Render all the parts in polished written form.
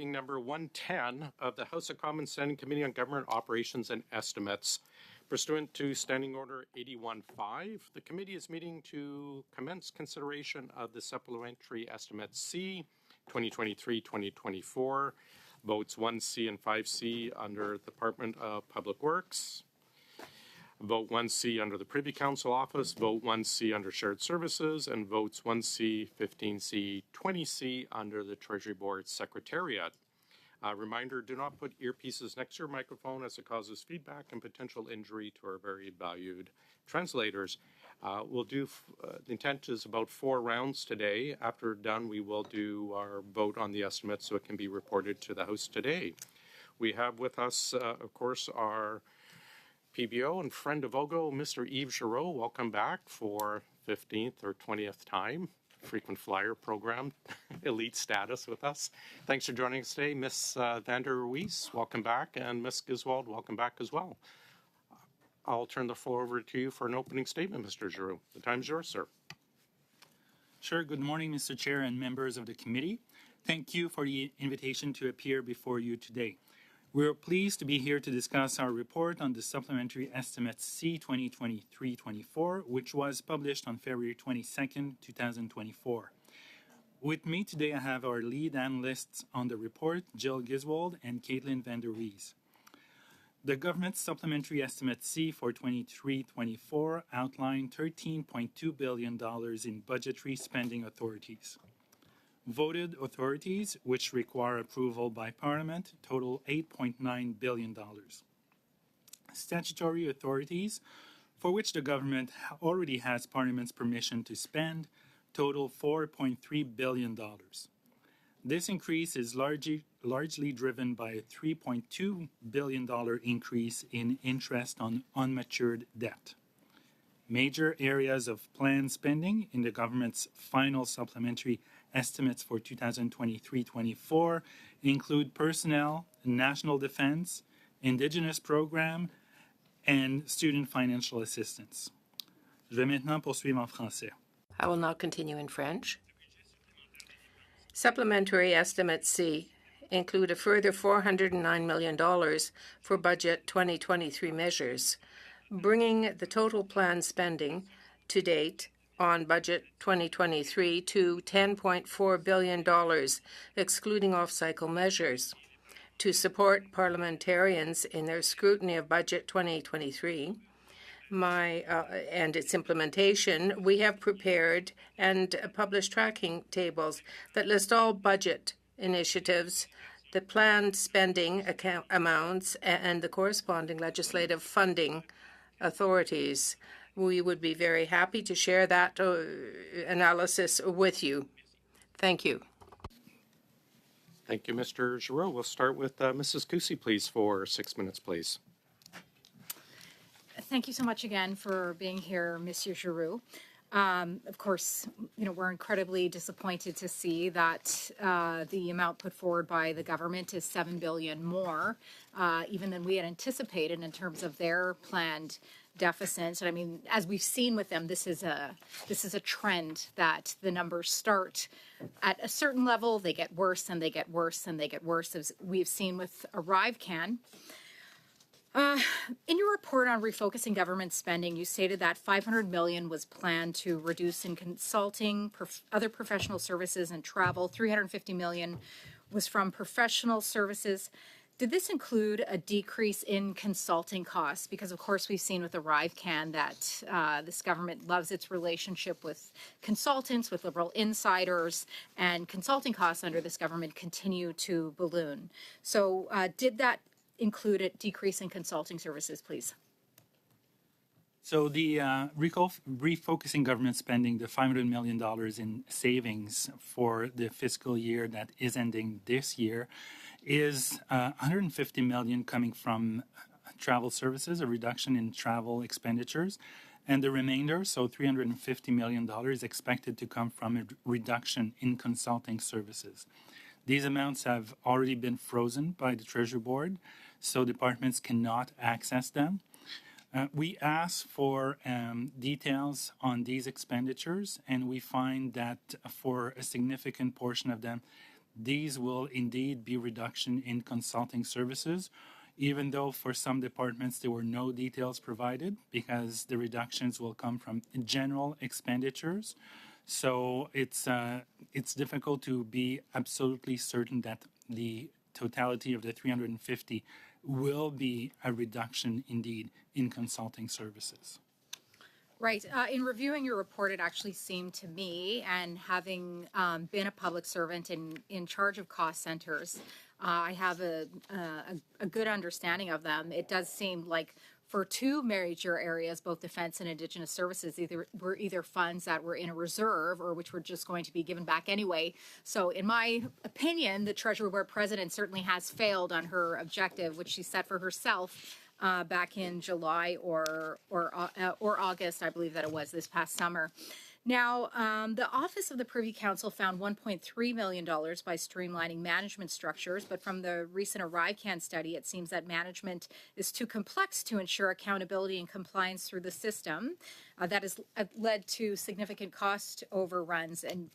meeting number 110 of the House of Commons Standing Committee on Government Operations and Estimates. Pursuant to Standing Order 81.5, the committee is meeting to commence consideration of the Supplementary Estimate C 2023-2024, votes 1C and 5C under the Department of Public Works, vote 1C under the Privy Council Office, vote 1C under Shared Services, and votes 1C, 15C, 20C under the Treasury Board Secretariat. Reminder, do not put earpieces next to your microphone as it causes feedback and potential injury to our very valued translators. The intent is about 4 rounds today. After done, we will do our vote on the estimate so it can be reported to the House today. We have with us, of course, our PBO and friend of OGO, Mr. Yves Giroux. Welcome back for 15th or 20th time. Frequent flyer program, elite status with us. Thanks for joining us today. Ms. Vander Ruiz, welcome back. And Ms. Giswald, welcome back as well. I'll turn the floor over to you for an opening statement, Mr. Giroux. The time's yours, sir. Sure. Good morning, Mr. Chair and members of the committee. Thank you for the invitation to appear before you today. We're pleased to be here to discuss our report on the Supplementary Estimate C 2023-24, which was published on February 22nd, 2024. With me today, I have our lead analysts on the report, Jill Giswald and Caitlin Vander Ruiz. The government's Supplementary Estimate C for 23-24 outlined $13.2 billion in budgetary spending authorities. Voted authorities, which require approval by Parliament, total $8.9 billion. Statutory authorities, for which the government already has Parliament's permission to spend, total $4.3 billion. This increase is largely driven by a $3.2 billion increase in interest on unmatured debt. Major areas of planned spending in the government's final supplementary estimates for 2023-24 include personnel, national defense, indigenous program, and student financial assistance. Je vais maintenant poursuivre en français. I will now continue in French. Supplementary Estimate C include a further $409 million for Budget 2023 measures, bringing the total planned spending to date on Budget 2023 to $10.4 billion, excluding off-cycle measures. To support parliamentarians in their scrutiny of Budget 2023 and its implementation, we have prepared and published tracking tables that list all budget initiatives, the planned spending amounts, and the corresponding legislative funding authorities. We would be very happy to share that analysis with you. Thank you. Thank you, Mr. Giroux. We'll start with Mrs. Cusi, please, for 6 minutes, please. Thank you so much again for being here, Monsieur Giroux. Of course, we're incredibly disappointed to see that the amount put forward by the government is $7 billion more, even than we had anticipated in terms of their planned deficits. And I mean, as we've seen with them, this is a trend that the numbers start at a certain level, they get worse and they get worse and they get worse, as we've seen with ArriveCAN. In your report on refocusing government spending, you stated that $500 million was planned to reduce in consulting, other professional services, and travel. $350 million was from professional services. Did this include a decrease in consulting costs? Because, of course, we've seen with ArriveCAN that this government loves its relationship with consultants, with liberal insiders, and consulting costs under this government continue to balloon. So did that include a decrease in consulting services, please? So the refocusing government spending, the $500 million in savings for the fiscal year that is ending this year, is $150 million coming from travel services, a reduction in travel expenditures, and the remainder, so $350 million, is expected to come from a reduction in consulting services. These amounts have already been frozen by the Treasury Board, so departments cannot access them. We asked for details on these expenditures, and we find that for a significant portion of them, these will indeed be reduction in consulting services, even though for some departments there were no details provided because the reductions will come from general expenditures. So it's difficult to be absolutely certain that the totality of the 350 will be a reduction indeed in consulting services. Right. In reviewing your report, it actually seemed to me, and having been a public servant in charge of cost centers, I have a good understanding of them. It does seem like for two major areas, both defense and Indigenous services, were either funds that were in a reserve or which were just going to be given back anyway. So in my opinion, the Treasury Board President certainly has failed on her objective, which she set for herself back in July or August, I believe that it was this past summer. Now, the Office of the Privy Council found $1.3 million by streamlining management structures, but from the recent ArriveCan study, it seems that management is too complex to ensure accountability and compliance through the system. That has led to significant cost overruns and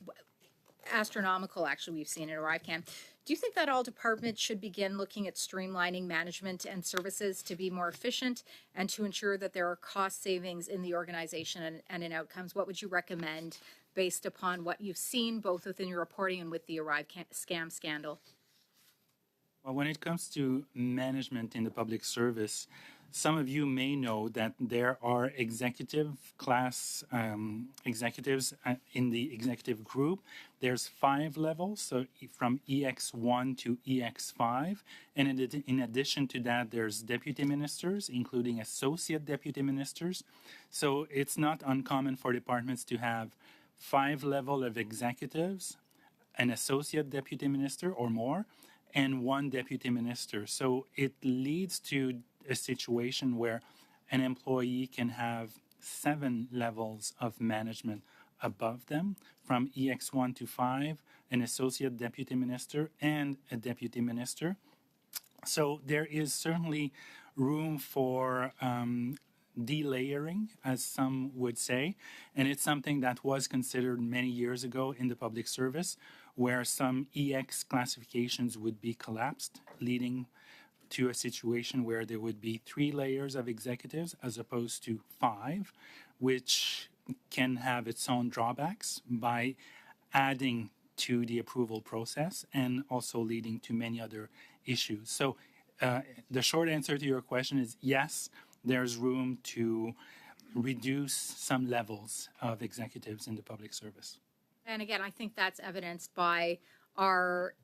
astronomical, actually, we've seen at ArriveCan. Do you think that all departments should begin looking at streamlining management and services to be more efficient and to ensure that there are cost savings in the organization and in outcomes? What would you recommend based upon what you've seen both within your reporting and with the scam scandal? Well, when it comes to management in the public service, some of you may know that there are executive class executives in the executive group. There's 5 levels, so from EX1 to EX5. And in addition to that, there's deputy ministers, including associate deputy ministers. So it's not uncommon for departments to have 5 levels of executives, an associate deputy minister or more, and 1 deputy minister. So it leads to a situation where an employee can have 7 levels of management above them, from EX1 to 5, an associate deputy minister and a deputy minister. So there is certainly room for delayering, as some would say, and it's something that was considered many years ago in the public service, where some EX classifications would be collapsed, leading to a situation where there would be 3 layers of executives as opposed to 5, which can have its own drawbacks by adding to the approval process and also leading to many other issues. So the short answer to your question is yes, there's room to reduce some levels of executives in the public service. And again, I think that's evidenced by our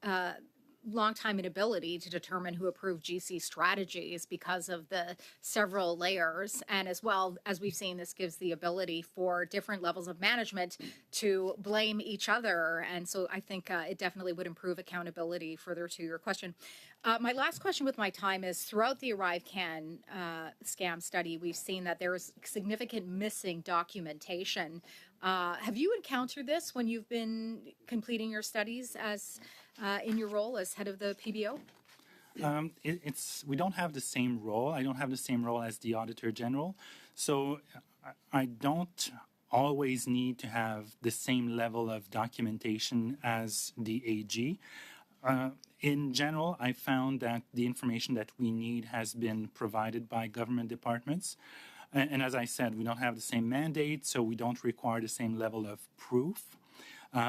long-time inability to determine who approved GC strategies because of the several layers. And as well, as we've seen, this gives the ability for different levels of management to blame each other. And so I think it definitely would improve accountability. Further to your question. My last question with my time is, throughout the ArriveCan scam study, we've seen that there is significant missing documentation. Have you encountered this when you've been completing your studies as in your role as head of the PBO? We don't have the same role. I don't have the same role as the Auditor General. So I don't always need to have the same level of documentation as the AG. In general, I found that the information that we need has been provided by government departments. And as I said, we don't have the same mandate, so we don't require the same level of proof.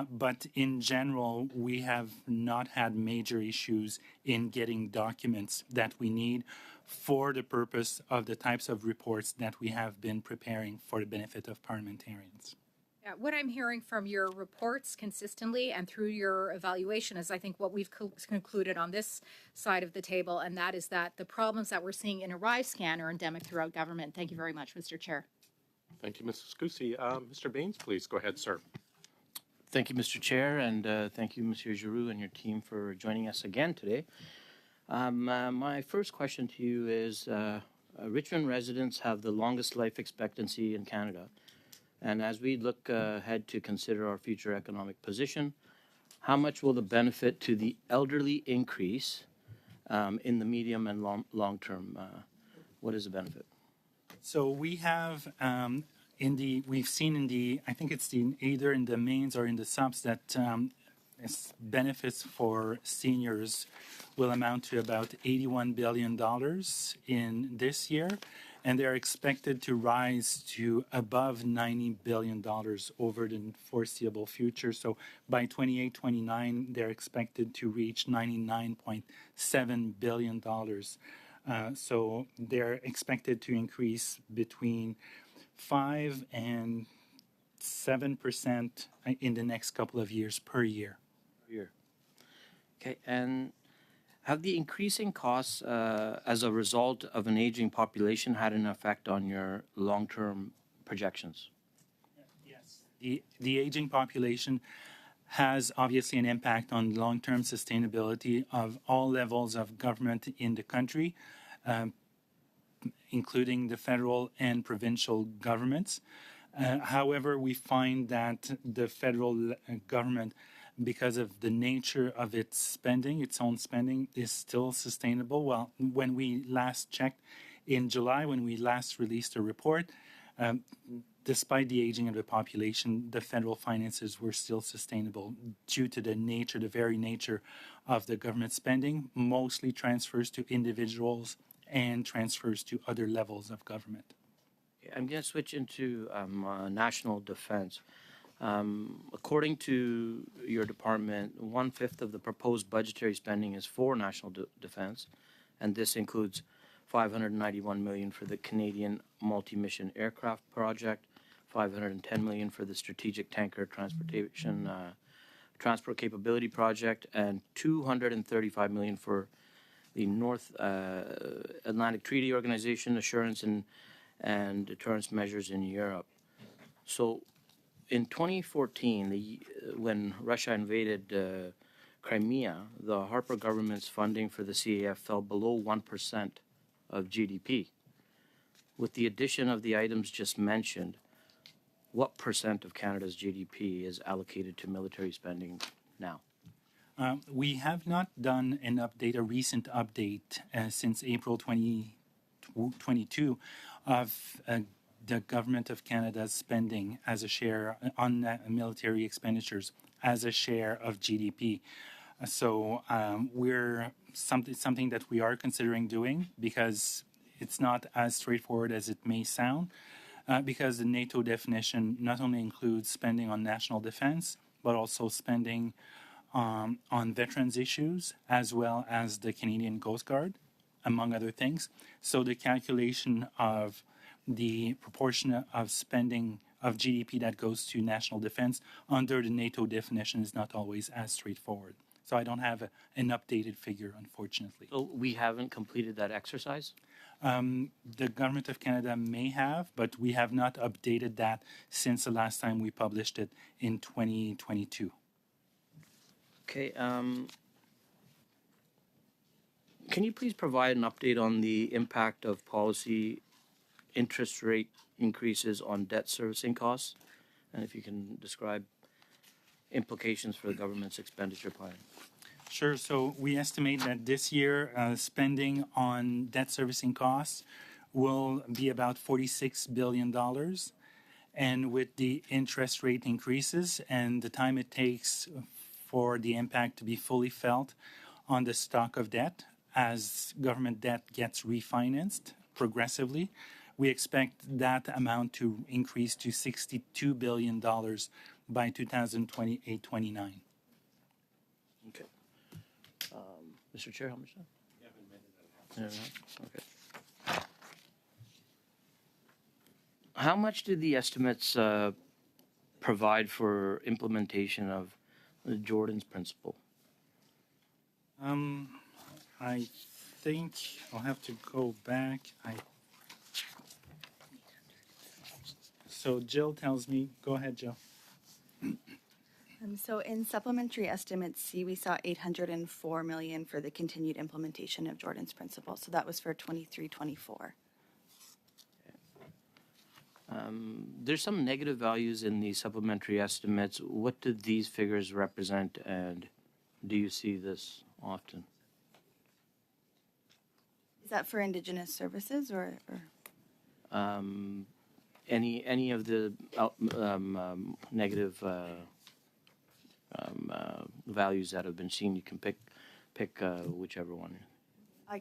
But in general, we have not had major issues in getting documents that we need for the purpose of the types of reports that we have been preparing for the benefit of parliamentarians. Yeah, what I'm hearing from your reports consistently and through your evaluation is, I think, what we've concluded on this side of the table, and that is that the problems that we're seeing in ArriveScan are endemic throughout government. Thank you very much, Mr. Chair. Thank you, Mrs. Cusi. Mr. Baines, please go ahead, sir. Thank you, Mr. Chair, and thank you, Monsieur Giroux, and your team for joining us again today. My first question to you is, Richmond residents have the longest life expectancy in Canada. And as we look ahead to consider our future economic position, how much will the benefit to the elderly increase in the medium and long term? What is the benefit? So we have we've seen in the, I think it's either in the mains or in the subs that benefits for seniors will amount to about $81 billion in this year, and they're expected to rise to above $90 billion over the foreseeable future. So by 28-29, they're expected to reach $99.7 billion. So they're expected to increase between 5 and 7% in the next couple of years per year. Here. Okay, and have the increasing costs as a result of an aging population had an effect on your long-term projections? Yes. The aging population has obviously an impact on long-term sustainability of all levels of government in the country, including the federal and provincial governments. However, we find that the federal government, because of the nature of its spending, its own spending, is still sustainable. Well, when we last checked in July, when we last released a report, despite the aging of the population, the federal finances were still sustainable due to the nature, the very nature of the government spending, mostly transfers to individuals and transfers to other levels of government. I'm going to switch into national defense. According to your department, 1/5 of the proposed budgetary spending is for national defense, and this includes $591 million for the Canadian multi-mission aircraft project, $510 million for the strategic tanker transport capability project, and $235 million for the North Atlantic Treaty Organization assurance and deterrence measures in Europe. So in 2014, when Russia invaded Crimea, the Harper government's funding for the CAF fell below 1% of GDP. With the addition of the items just mentioned, what percent of Canada's GDP is allocated to military spending now? We have not done a recent update since April 2022 of the Government of Canada's spending as a share on military expenditures as a share of GDP. So we're something that we are considering doing, because it's not as straightforward as it may sound, because the NATO definition not only includes spending on national defense, but also spending on veterans issues, as well as the Canadian Coast Guard, among other things. So the calculation of the proportion of spending of GDP that goes to national defense under the NATO definition is not always as straightforward. So I don't have an updated figure, unfortunately. So we haven't completed that exercise? The Government of Canada may have, but we have not updated that since the last time we published it in 2022. Okay. Can you please provide an update on the impact of policy interest rate increases on debt servicing costs? And if you can describe implications for the government's expenditure plan. Sure. So we estimate that this year spending on debt servicing costs will be about $46 billion. And with the interest rate increases and the time it takes for the impact to be fully felt on the stock of debt as government debt gets refinanced progressively, we expect that amount to increase to $62 billion by 2028-29. Okay. Mr. Chair, how much time? Okay. How much do the estimates provide for implementation of the Jordan's principle? I think I'll have to go back. So Jill tells me, go ahead, Jill. So in supplementary estimates C, we saw $804 million for the continued implementation of Jordan's principle. So that was for 23-24. There's some negative values in the supplementary estimates. What do these figures represent, and do you see this often? Is that for Indigenous services or? Any of the negative values that have been seen. You can pick whichever one.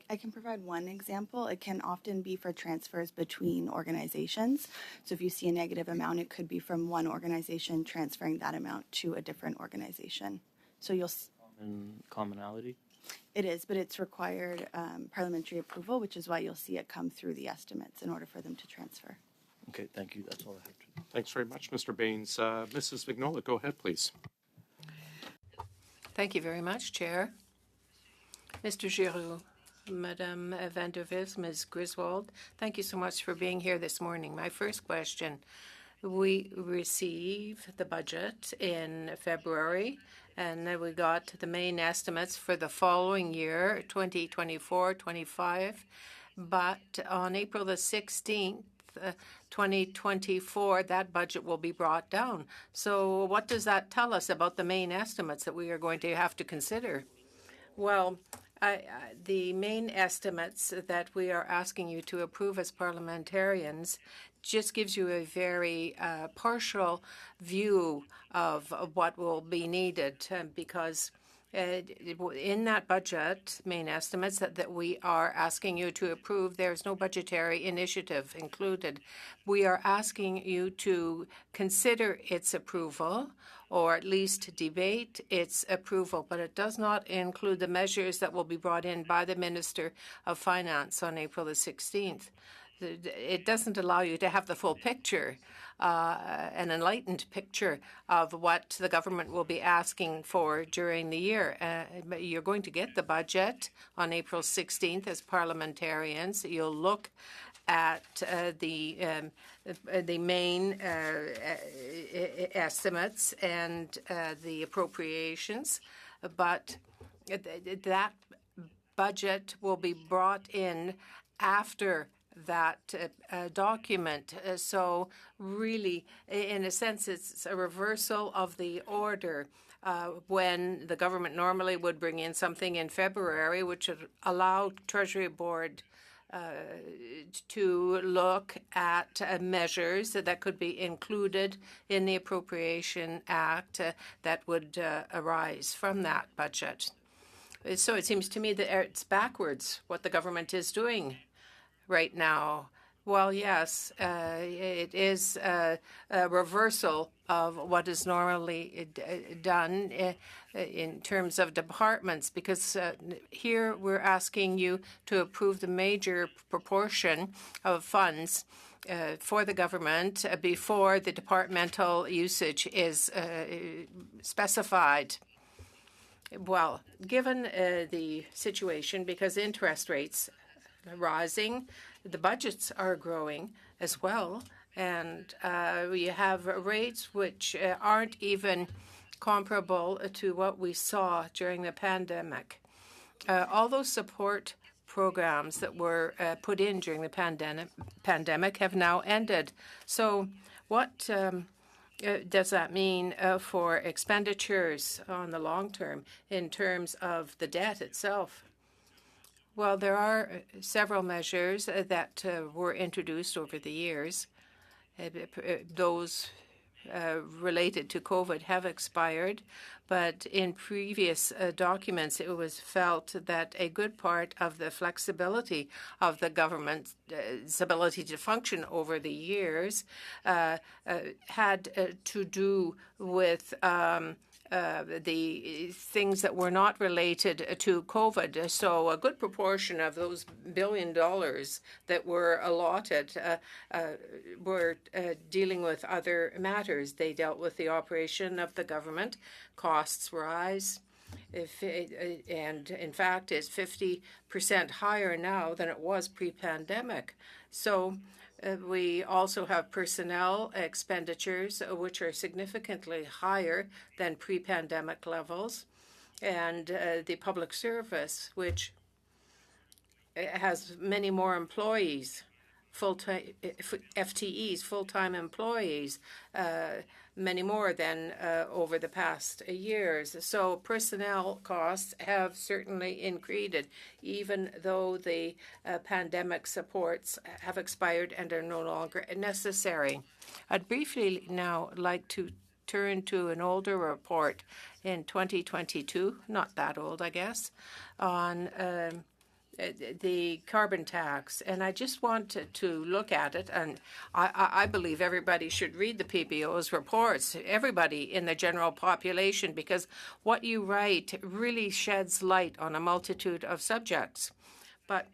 I can provide one example. It can often be for transfers between organizations. So if you see a negative amount, it could be from one organization transferring that amount to a different organization. So Commonality? It is, but it's required parliamentary approval, which is why you'll see it come through the estimates in order for them to transfer. Okay, thank you. That's all I have to. Thanks very much, Mr. Baines. Mrs. Vignola, go ahead, please. Thank you very much, Chair. Mr. Giroux, Madame Van der Vis, Ms. Griswold, thank you so much for being here this morning. My first question, we received the budget in February, and then we got the main estimates for the following year, 2024-25, but on April the 16th, 2024, that budget will be brought down. So what does that tell us about the main estimates that we are going to have to consider? Well, the main estimates that we are asking you to approve as parliamentarians just gives you a very partial view of what will be needed because in that budget, main estimates that we are asking you to approve, there's no budgetary initiative included. We are asking you to consider its approval or at least debate its approval, but it does not include the measures that will be brought in by the Minister of Finance on April the 16th. It doesn't allow you to have the full picture, an enlightened picture of what the government will be asking for during the year. You're going to get the budget on April 16th as parliamentarians. You'll look at the main estimates and the appropriations, but that budget will be brought in after that document. So really, in a sense, it's a reversal of the order when the government normally would bring in something in February, which would allow Treasury Board to look at measures that could be included in the Appropriation Act that would arise from that budget. So it seems to me that it's backwards what the government is doing right now. Well, yes, it is a reversal of what is normally done in terms of departments, because here we're asking you to approve the major proportion of funds for the government before the departmental usage is specified. Well, given the situation, because interest rates rising, the budgets are growing as well, and we have rates which aren't even comparable to what we saw during the pandemic. All those support programs that were put in during the pandemic have now ended. So what does that mean for expenditures on the long term in terms of the debt itself? Well, there are several measures that were introduced over the years. Those related to COVID have expired, but in previous documents, it was felt that a good part of the flexibility of the government's ability to function over the years had to do with the things that were not related to COVID. So a good proportion of those $1 billion that were allotted were dealing with other matters. They dealt with the operation of the government. Costs rise. And in fact, it's 50% higher now than it was pre-pandemic. So we also have personnel expenditures, which are significantly higher than pre-pandemic levels, and the public service, which has many more employees, full-time FTEs, full-time employees, many more than over the past years. So personnel costs have certainly increased, even though the pandemic supports have expired and are no longer necessary. I'd briefly now like to return to an older report in 2022, not that old, I guess, on the carbon tax, and I just want to look at it, and I believe everybody should read the PBO's reports, everybody in the general population, because what you write really sheds light on a multitude of subjects. But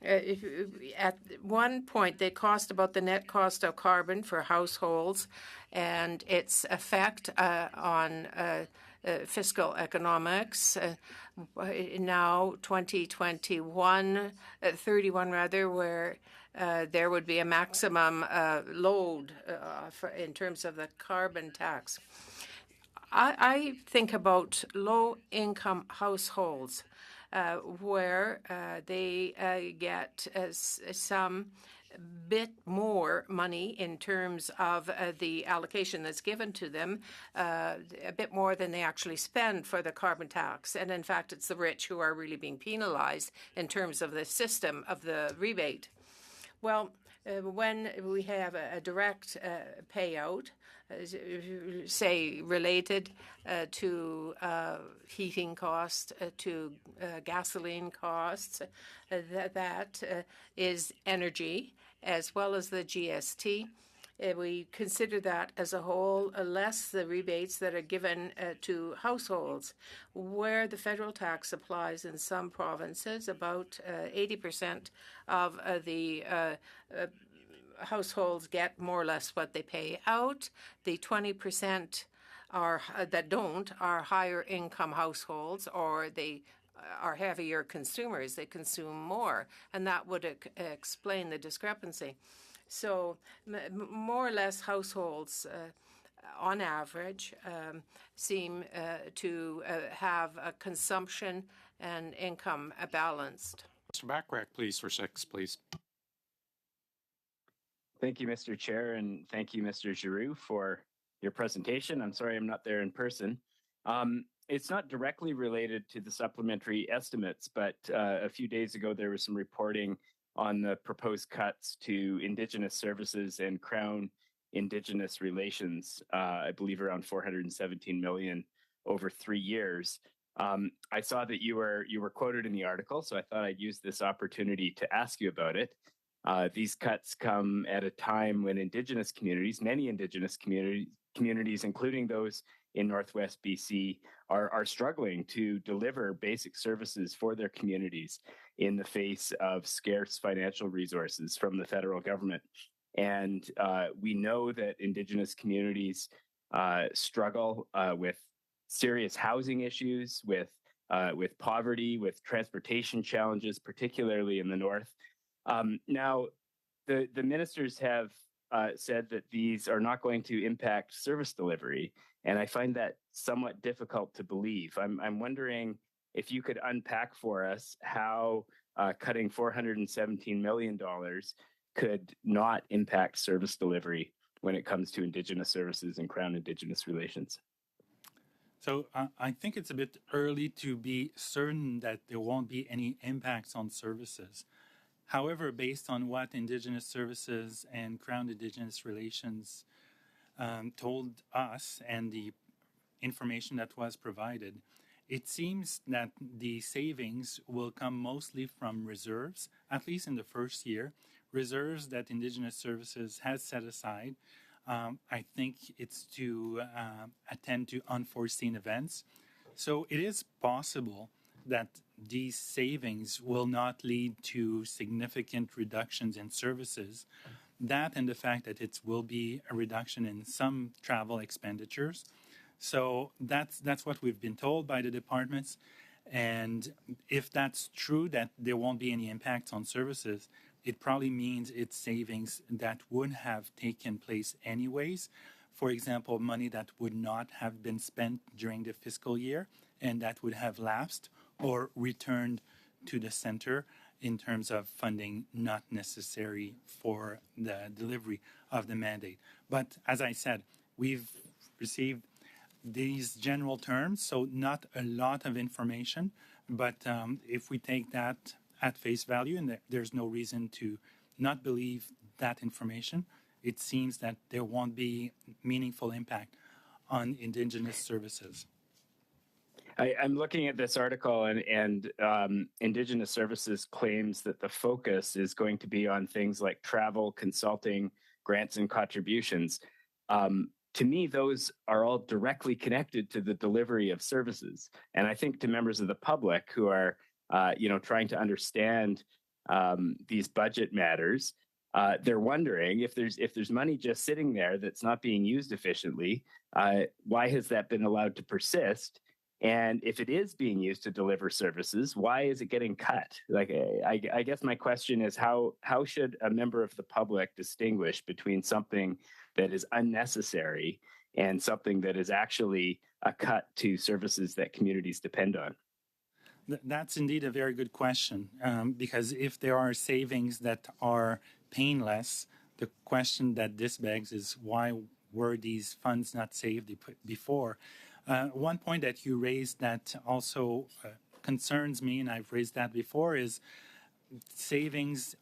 at one point, they cost about the net cost of carbon for households and its effect on fiscal economics. Now, 2021, 31 rather, where there would be a maximum load in terms of the carbon tax. I think about low-income households where they get some bit more money in terms of the allocation that's given to them, a bit more than they actually spend for the carbon tax. And in fact, it's the rich who are really being penalized in terms of the system of the rebate. Well, when we have a direct payout, say related to heating costs, to gasoline costs, that is energy, as well as the GST. We consider that as a whole, less the rebates that are given to households, where the federal tax applies in some provinces. About 80% of the households get more or less what they pay out. The 20% that don't are higher income households, or they are heavier consumers. They consume more, and that would explain the discrepancy. So more or less households, on average, seem to have a consumption and income balanced. Mr. Bachrach, please, for 6, please. Thank you, Mr. Chair, and thank you, Mr. Giroux, for your presentation. I'm sorry I'm not there in person. It's not directly related to the supplementary estimates, but a few days ago there was some reporting on the proposed cuts to Indigenous services and Crown Indigenous relations, I believe around $417 million over 3 years. I saw that you were quoted in the article, so I thought I'd use this opportunity to ask you about it. These cuts come at a time when Indigenous communities, many Indigenous communities, including those in Northwest BC, are struggling to deliver basic services for their communities in the face of scarce financial resources from the federal government. And we know that Indigenous communities struggle with serious housing issues, with poverty, with transportation challenges, particularly in the north. Now, the ministers have said that these are not going to impact service delivery, and I find that somewhat difficult to believe. I'm wondering if you could unpack for us how cutting $417 million could not impact service delivery when it comes to Indigenous services and Crown Indigenous relations. So I think it's a bit early to be certain that there won't be any impacts on services. However, based on what Indigenous Services and Crown Indigenous Relations told us and the information that was provided, it seems that the savings will come mostly from reserves, at least in the first year, reserves that Indigenous Services has set aside. I think it's to attend to unforeseen events. So it is possible that these savings will not lead to significant reductions in services. That and the fact that it will be a reduction in some travel expenditures. So that's what we've been told by the departments. And if that's true, that there won't be any impact on services, it probably means it's savings that would have taken place anyways. For example, money that would not have been spent during the fiscal year and that would have lapsed or returned to the center in terms of funding not necessary for the delivery of the mandate. But as I said, we've received these general terms, so not a lot of information, but if we take that at face value, and there's no reason to not believe that information, it seems that there won't be meaningful impact on Indigenous services. I'm looking at this article, and Indigenous Services claims that the focus is going to be on things like travel, consulting, grants, and contributions. To me, those are all directly connected to the delivery of services. And I think to members of the public who are, trying to understand these budget matters, they're wondering if there's money just sitting there that's not being used efficiently. Why has that been allowed to persist? And if it is being used to deliver services, why is it getting cut? Like, I guess my question is how should a member of the public distinguish between something that is unnecessary and something that is actually a cut to services that communities depend on? That's indeed a very good question, because if there are savings that are painless, the question that this begs is why were these funds not saved before? One point that you raised that also concerns me, and I've raised that before, is savings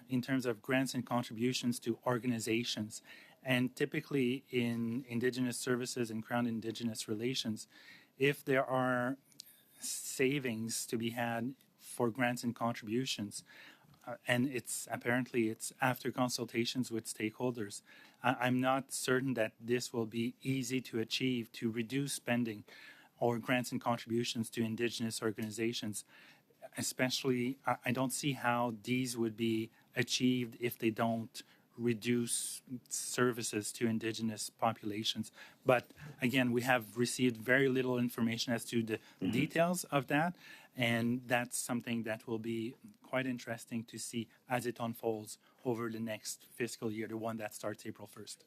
in terms of grants and contributions to organizations. And typically in Indigenous services and Crown Indigenous relations, if there are savings to be had for grants and contributions, and it's after consultations with stakeholders, I'm not certain that this will be easy to achieve to reduce spending or grants and contributions to Indigenous organizations. Especially, I don't see how these would be achieved if they don't reduce services to Indigenous populations. But again, we have received very little information as to the details of that, and that's something that will be quite interesting to see as it unfolds over the next fiscal year, the one that starts April 1st.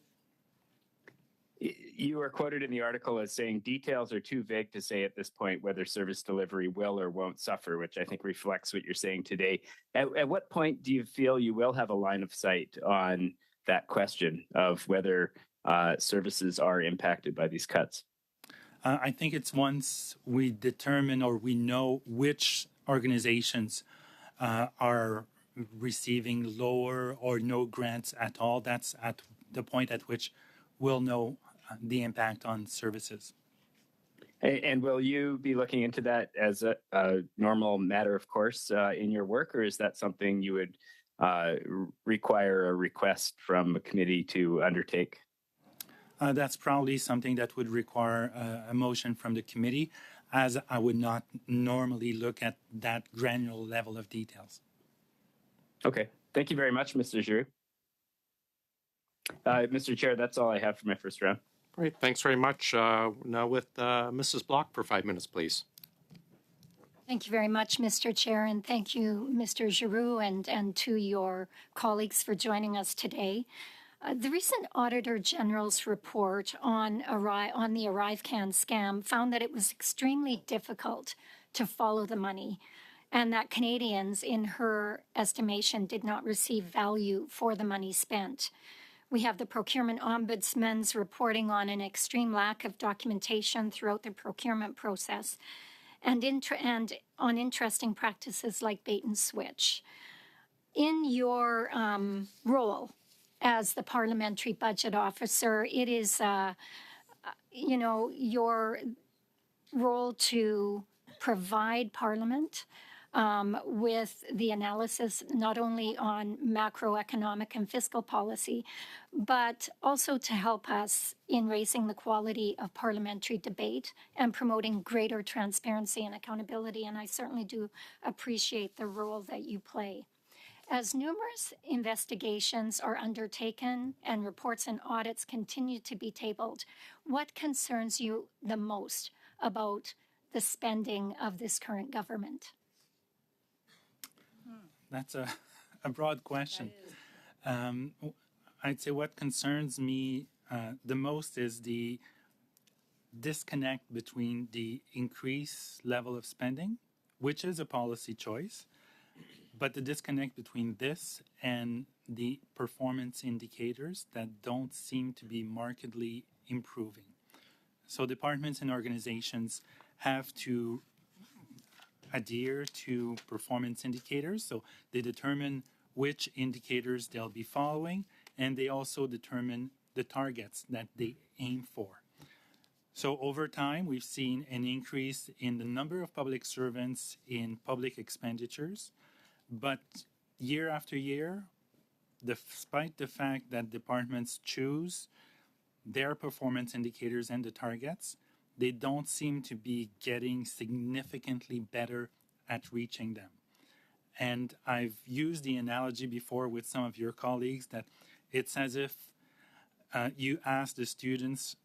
You are quoted in the article as saying details are too vague to say at this point whether service delivery will or won't suffer, which I think reflects what you're saying today. At what point do you feel you will have a line of sight on that question of whether services are impacted by these cuts? I think it's once we determine or we know which organizations are receiving lower or no grants at all. That's at the point at which we'll know the impact on services. And will you be looking into that as a normal matter of course in your work, or is that something you would require a request from a committee to undertake? That's probably something that would require a motion from the committee, as I would not normally look at that granular level of details. Okay. Thank you very much, Mr. Giroux. Mr. Chair, that's all I have for my first round. Great, thanks very much. Now with Mrs. Block for 5 minutes, please. Thank you very much, Mr. Chair, and thank you, Mr. Giroux, and to your colleagues for joining us today. The recent Auditor General's report on the ArriveCan scam found that it was extremely difficult to follow the money, and that Canadians, in her estimation, did not receive value for the money spent. We have the Procurement Ombudsman's reporting on an extreme lack of documentation throughout the procurement process and on interesting practices like bait and switch. In your role as the Parliamentary Budget Officer, it is, your role to provide Parliament with the analysis not only on macroeconomic and fiscal policy, but also to help us in raising the quality of parliamentary debate and promoting greater transparency and accountability. And I certainly do appreciate the role that you play. As numerous investigations are undertaken and reports and audits continue to be tabled, what concerns you the most about the spending of this current government? That's a broad question. I'd say what concerns me the most is the disconnect between the increased level of spending, which is a policy choice, but the disconnect between this and the performance indicators that don't seem to be markedly improving. So departments and organizations have to adhere to performance indicators. So they determine which indicators they'll be following, and they also determine the targets that they aim for. So over time, we've seen an increase in the number of public servants in public expenditures, but year after year, despite the fact that departments choose their performance indicators and the targets, they don't seem to be getting significantly better at reaching them. And I've used the analogy before with some of your colleagues that it's as if you ask the students,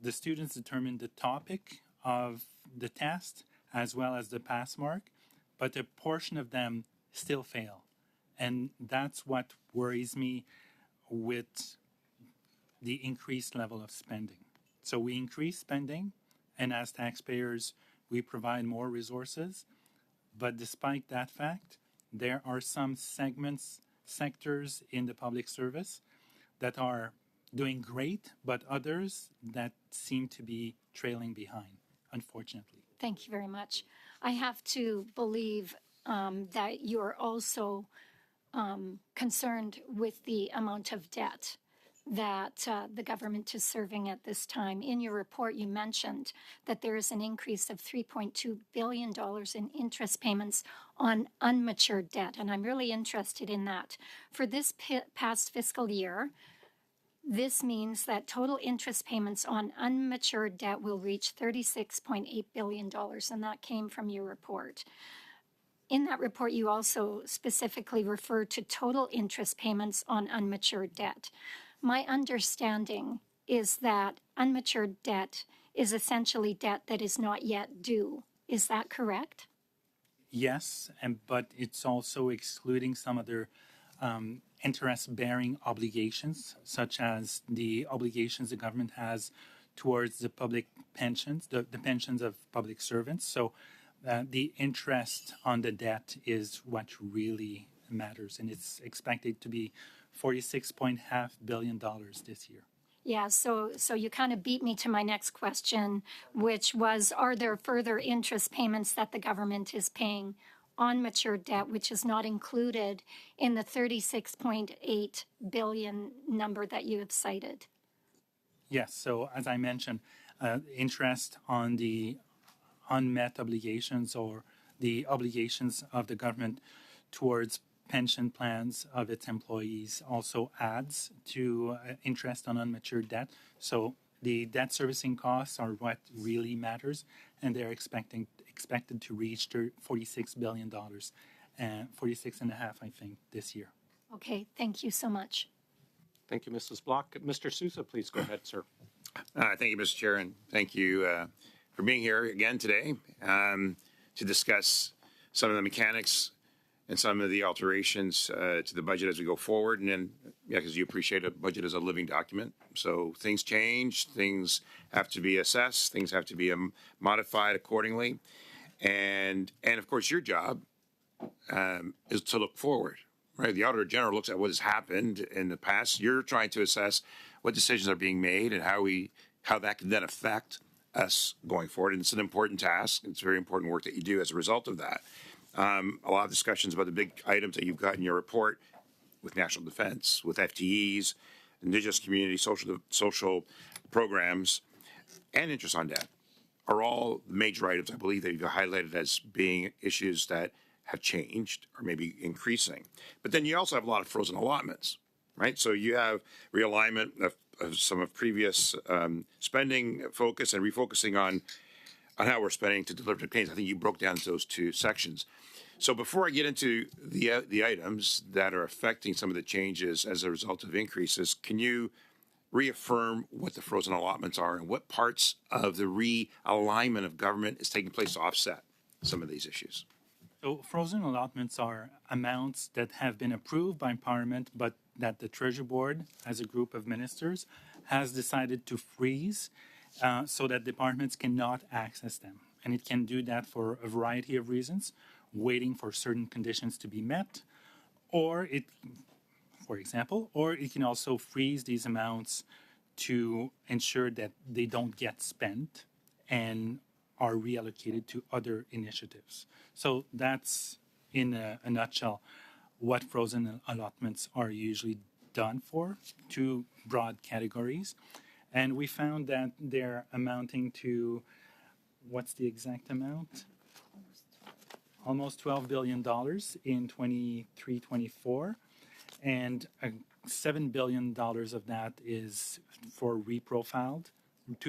the students determine the topic of the test as well as the pass mark, but a portion of them still fail. And that's what worries me with the increased level of spending. So we increase spending, and as taxpayers, we provide more resources. But despite that fact, there are some sectors in the public service that are doing great, but others that seem to be trailing behind, unfortunately. Thank you very much. I have to believe that you're also concerned with the amount of debt that the government is serving at this time. In your report, you mentioned that there is an increase of $3.2 billion in interest payments on unmatured debt, and I'm really interested in that. For this past fiscal year, this means that total interest payments on unmatured debt will reach $36.8 billion, and that came from your report. In that report, you also specifically refer to total interest payments on unmatured debt. My understanding is that unmatured debt is essentially debt that is not yet due. Is that correct? Yes, but it's also excluding some other interest-bearing obligations, such as the obligations the government has towards the public pensions, the pensions of public servants. So the interest on the debt is what really matters, and it's expected to be $46.5 billion this year. Yeah, so you kind of beat me to my next question, which was, are there further interest payments that the government is paying on matured debt, which is not included in the $36.8 billion number that you have cited? Yes, so as I mentioned, interest on the unmet obligations or the obligations of the government towards pension plans of its employees also adds to interest on unmatured debt. So the debt servicing costs are what really matters, and they're expected to reach $46 billion, and 46.5, I think, this year. Okay, thank you so much. Thank you, Mrs. Block. Mr. Sousa, please go ahead, sir. Thank you, Mr. Chair, and thank you for being here again today to discuss some of the mechanics and some of the alterations to the budget as we go forward. And then, yeah, because you appreciate a budget as a living document. So things change, things have to be assessed, things have to be modified accordingly. And of course, your job is to look forward, right? The Auditor General looks at what has happened in the past. You're trying to assess what decisions are being made and how that can then affect us going forward. And it's an important task. It's very important work that you do as a result of that. A lot of discussions about the big items that you've got in your report with national defense, with FTEs, Indigenous community, social programs, and interest on debt are all major items, I believe, that you've highlighted as being issues that have changed or maybe increasing. But then you also have a lot of frozen allotments, right? So you have realignment of some of previous spending focus and refocusing on how we're spending to deliver to claims. I think you broke down those two sections. So before I get into the items that are affecting some of the changes as a result of increases, can you reaffirm what the frozen allotments are and what parts of the realignment of government is taking place to offset some of these issues? So frozen allotments are amounts that have been approved by Parliament, but that the Treasury Board, as a group of ministers, has decided to freeze so that departments cannot access them. And it can do that for a variety of reasons, waiting for certain conditions to be met, or it can also freeze these amounts to ensure that they don't get spent and are reallocated to other initiatives. So that's, in a nutshell, what frozen allotments are usually done for, two broad categories. And we found that they're amounting to, what's the exact amount? Almost $12 billion in 23-24, and $7 billion of that is for to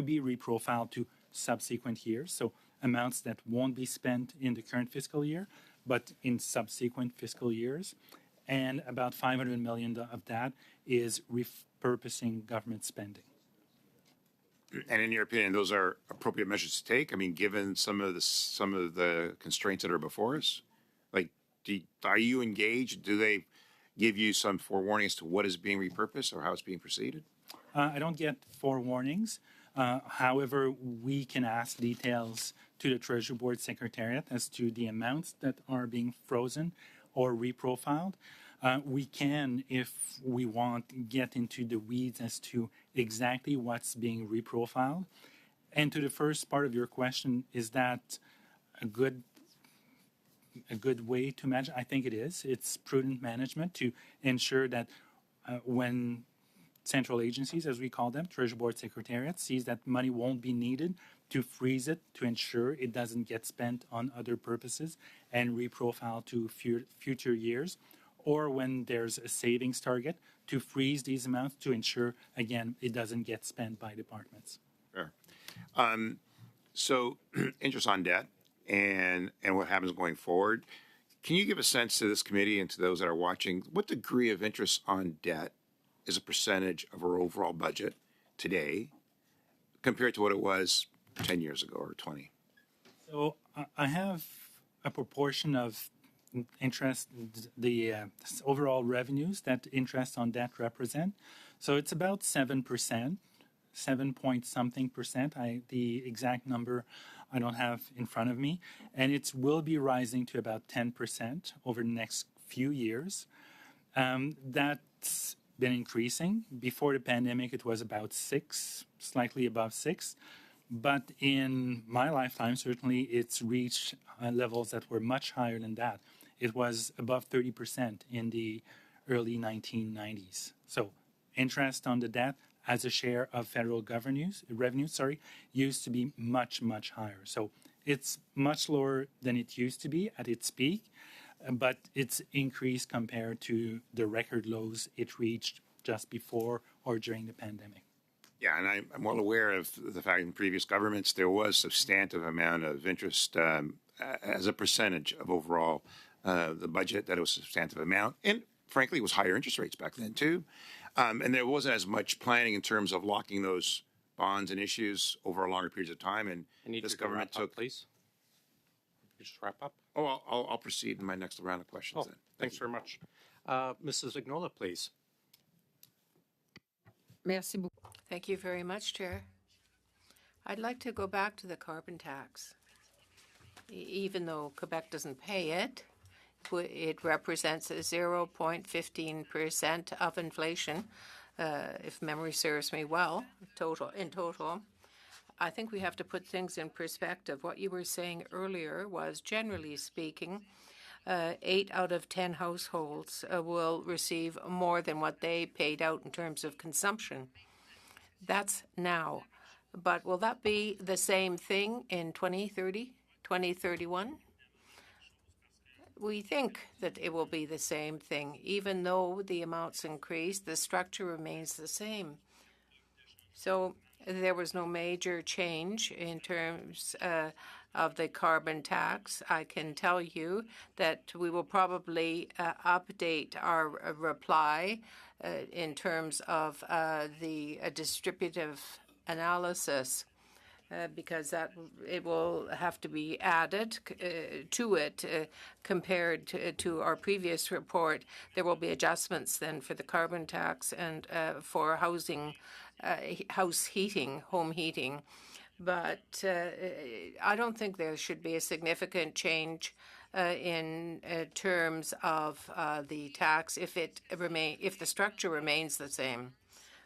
be reprofiled to subsequent years. So amounts that won't be spent in the current fiscal year, but in subsequent fiscal years. And about $500 million of that is repurposing government spending. And in your opinion, those are appropriate measures to take? I mean, given some of the constraints that are before us, like, are you engaged? Do they give you some forewarning as to what is being repurposed or how it's being proceeded? I don't get forewarnings. However, we can ask details to the Treasury Board Secretariat as to the amounts that are being frozen or reprofiled. We can, if we want, get into the weeds as to exactly what's being reprofiled. And to the first part of your question, is that a good way to manage? I think it is. It's prudent management to ensure that when central agencies, as we call them, Treasury Board Secretariat, sees that money won't be needed, to freeze it, to ensure it doesn't get spent on other purposes and reprofile to future years. Or when there's a savings target, to freeze these amounts to ensure, again, it doesn't get spent by departments. Sure. So interest on debt and what happens going forward. Can you give a sense to this committee and to those that are watching, what degree of interest on debt is a percentage of our overall budget today compared to what it was 10 years ago or 20? So I have a proportion of interest, the overall revenues that interest on debt represent. So it's about 7%, 7 point something percent. The exact number I don't have in front of me. And it will be rising to about 10% over the next few years. That's been increasing. Before the pandemic, it was about 6, slightly above 6. But in my lifetime, certainly, it's reached levels that were much higher than that. It was above 30% in the early 1990s. So interest on the debt as a share of federal revenue, used to be much, much higher. So it's much lower than it used to be at its peak, but it's increased compared to the record lows it reached just before or during the pandemic. Yeah, and I'm well aware of the fact in previous governments there was substantive amount of interest as a percentage of overall the budget, that it was a substantive amount. And frankly, it was higher interest rates back then too. And there wasn't as much planning in terms of locking those bonds and issues over a longer periods of time. And this government took... Please. Just wrap up. Oh, I'll proceed in my next round of questions then. Thanks very much. Mrs. Ignola, please. Thank you very much, Chair. I'd like to go back to the carbon tax. Even though Quebec doesn't pay it, it represents 0.15% of inflation, if memory serves me well, in total. I think we have to put things in perspective. What you were saying earlier was, generally speaking, 8 out of 10 households will receive more than what they paid out in terms of consumption. That's now. But will that be the same thing in 2030, 2031? We think that it will be the same thing. Even though the amounts increase, the structure remains the same. So there was no major change in terms of the carbon tax. I can tell you that we will probably update our reply in terms of the distributive analysis because it will have to be added to it compared to our previous report. There will be adjustments then for the carbon tax and for housing, house heating, home heating. But I don't think there should be a significant change in terms of the tax if the structure remains the same.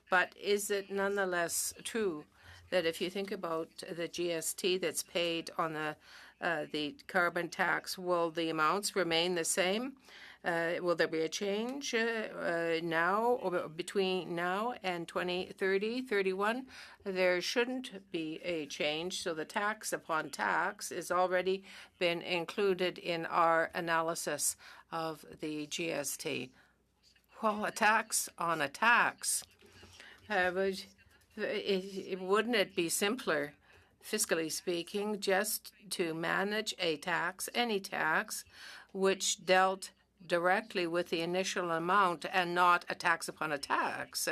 But is it nonetheless true that if you think about the GST that's paid on the the carbon tax. Will the amounts remain the same? Will there be a change now, or between now and 2030, 31? There shouldn't be a change. So the tax upon tax has already been included in our analysis of the GST. Well, a tax on a tax. Wouldn't it be simpler, fiscally speaking, just to manage a tax, any tax, which dealt directly with the initial amount and not a tax upon a tax?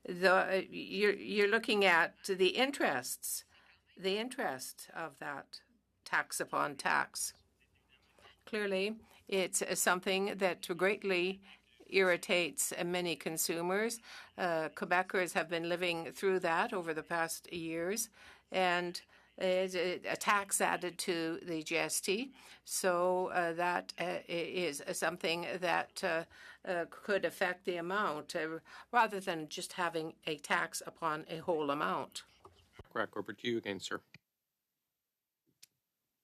You're looking at the interest of that tax upon tax. Clearly, it's something that greatly irritates many consumers. Quebecers have been living through that over the past years, and a tax added to the GST. So that is something that could affect the amount rather than just having a tax upon a whole amount. Correct. Over to you again, sir.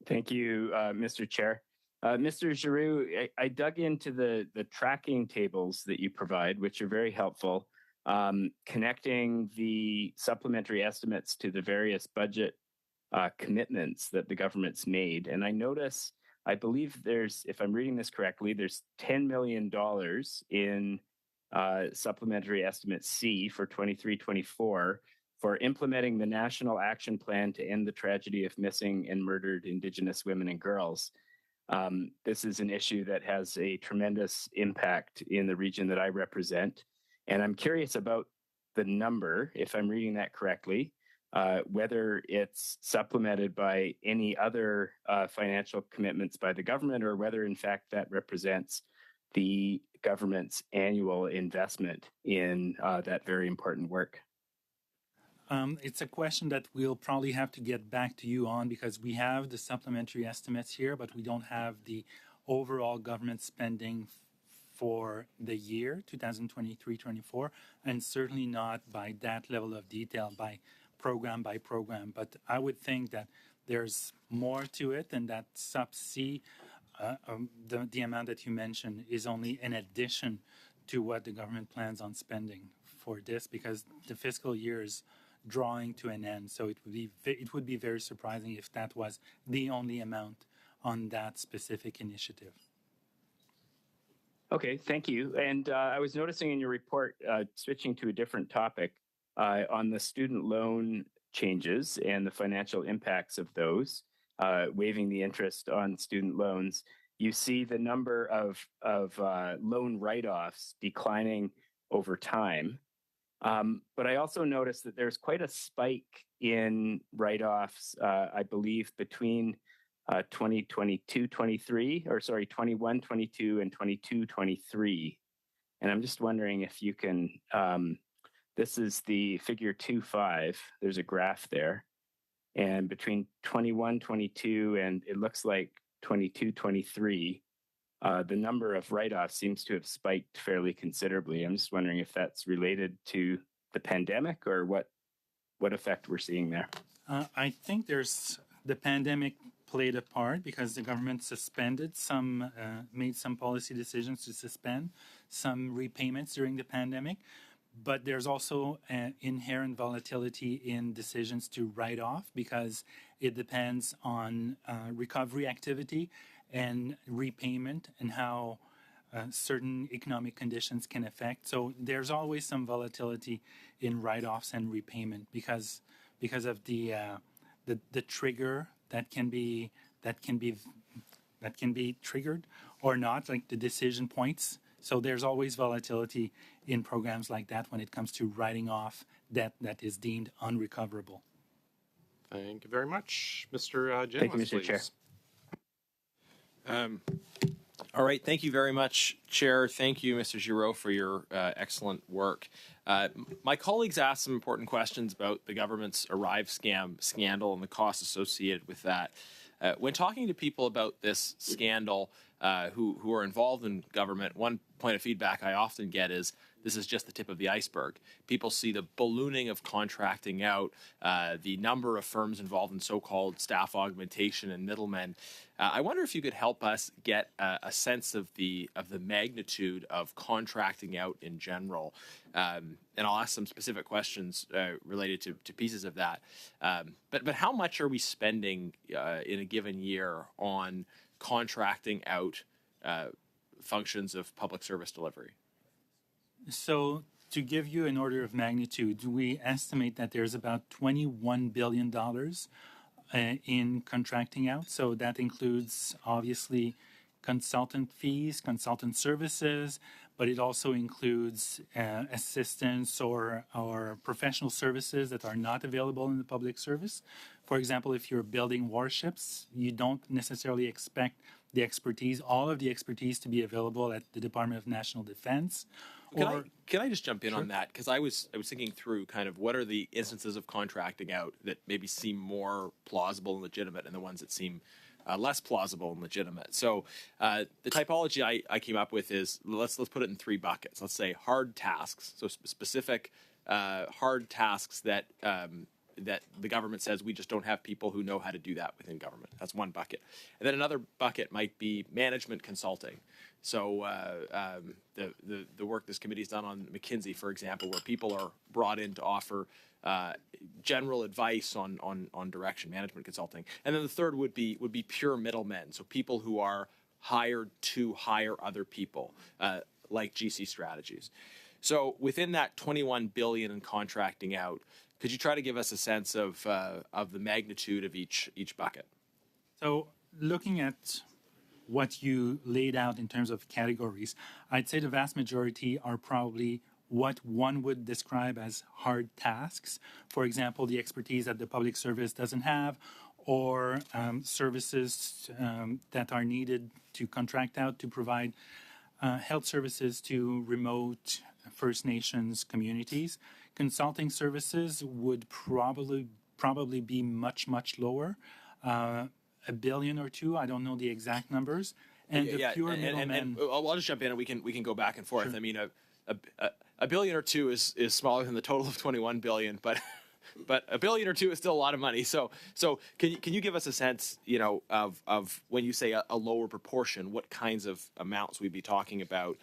Thank you, Mr. Chair. Mr. Giroux, I dug into the tracking tables that you provide, which are very helpful, connecting the supplementary estimates to the various budget commitments that the government's made. And I notice, I believe there's, if I'm reading this correctly, there's $10 million in supplementary estimate C for 23-24 for implementing the National Action Plan to end the tragedy of missing and murdered Indigenous women and girls. This is an issue that has a tremendous impact in the region that I represent. And I'm curious about the number, if I'm reading that correctly, whether it's supplemented by any other financial commitments by the government, or whether in fact that represents the government's annual investment in that very important work. It's a question that we'll probably have to get back to you on, because we have the supplementary estimates here, but we don't have the overall government spending for the year 2023-24, and certainly not by that level of detail by program. But I would think that there's more to it, and that sub C, the amount that you mentioned, is only in addition to what the government plans on spending for this, because the fiscal year is drawing to an end. So it would be very surprising if that was the only amount on that specific initiative. Okay, thank you. And I was noticing in your report, switching to a different topic, on the student loan changes and the financial impacts of those, waiving the interest on student loans, you see the number of loan write-offs declining over time. But I also noticed that there's quite a spike in write-offs, I believe, between 21-22 and 22-23. And I'm just wondering if you can, this is the figure 2.5, there's a graph there. And between 21-22 and it looks like 22-23, the number of write-offs seems to have spiked fairly considerably. I'm just wondering if that's related to the pandemic, or what effect we're seeing there. I think the pandemic played a part, because the government made some policy decisions to suspend some repayments during the pandemic. But there's also an inherent volatility in decisions to write off, because it depends on recovery activity and repayment, and how certain economic conditions can affect. So there's always some volatility in write-offs and repayment, because of the trigger that can be triggered or not, like the decision points. So there's always volatility in programs like that when it comes to writing off debt that is deemed unrecoverable. Thank you very much. Mr. Jenless, Thank you, Mr. Chair. All right. Thank you very much, Chair. Thank you, Mr. Giroux, for your excellent work. My colleagues asked some important questions about the government's Arrive scandal and the costs associated with that. When talking to people about this scandal who are involved in government, one point of feedback I often get is this is just the tip of the iceberg. People see the ballooning of contracting out, the number of firms involved in so-called staff augmentation and middlemen. I wonder if you could help us get a sense of the magnitude of contracting out in general. And I'll ask some specific questions related to pieces of that. But how much are we spending in a given year on contracting out functions of public service delivery? So to give you an order of magnitude, we estimate that there's about $21 billion in contracting out. So that includes obviously consultant fees, consultant services, but it also includes assistance or professional services that are not available in the public service. For example, if you're building warships, you don't necessarily expect the expertise, all of the expertise, to be available at the Department of National Defense. Can I just jump in on that? Because I was thinking through kind of what are the instances of contracting out that maybe seem more plausible and legitimate, and the ones that seem less plausible and legitimate. So the typology I came up with is let's put it in three buckets. Let's say hard tasks, so specific hard tasks that that the government says we just don't have people who know how to do that within government. That's one bucket. And then another bucket might be management consulting. So the work this committee's done on McKinsey, for example, where people are brought in to offer general advice on direction, management consulting. And then the third would be pure middlemen, so people who are hired to hire other people, like GC Strategies. So within that $21 billion in contracting out, could you try to give us a sense of the magnitude of each bucket? So looking at what you laid out in terms of categories, I'd say the vast majority are probably what one would describe as hard tasks. For example, the expertise that the public service doesn't have, or services that are needed to contract out to provide health services to remote First Nations communities. Consulting services would probably be much lower, $1 billion or $2 billion. I don't know the exact numbers. And the pure middlemen. And I'll just jump in, and we can go back and forth. Sure. I mean, $1 billion or $2 billion is smaller than the total of $21 billion, but $1 billion or $2 billion is still a lot of money. So can you give us a sense, of when you say a lower proportion, what kinds of amounts we'd be talking about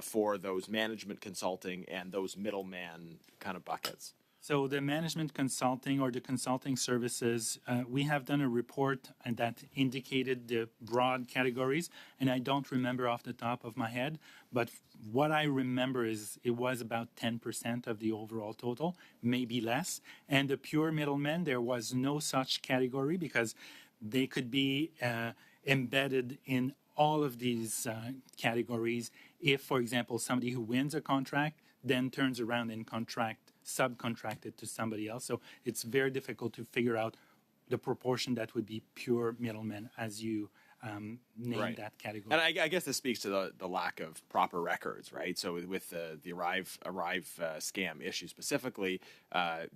for those management consulting and those middleman kind of buckets? So the management consulting or the consulting services, we have done a report that indicated the broad categories, and I don't remember off the top of my head, but what I remember is it was about 10% of the overall total, maybe less. And the pure middlemen, there was no such category because they could be embedded in all of these categories if, for example, somebody who wins a contract then turns around and subcontracted to somebody else. So it's very difficult to figure out the proportion that would be pure middlemen as you name that category. And I guess this speaks to the lack of proper records, right? So with the Arrive scam issue specifically,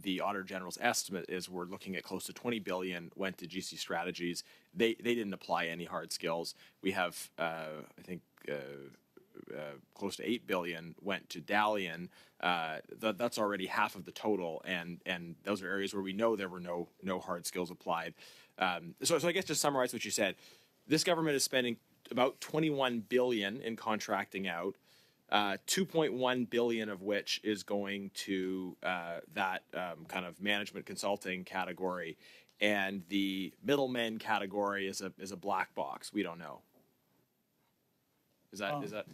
the Auditor General's estimate is we're looking at close to $20 billion went to GC Strategies. They didn't apply any hard skills. We have, I think, close to $8 billion went to Dalian. That's already half of the total, and those are areas where we know there were no hard skills applied. So I guess to summarize what you said, this government is spending about $21 billion in contracting out, $2.1 billion of which is going to that kind of management consulting category, and the middlemen category is a black box. We don't know. Is that?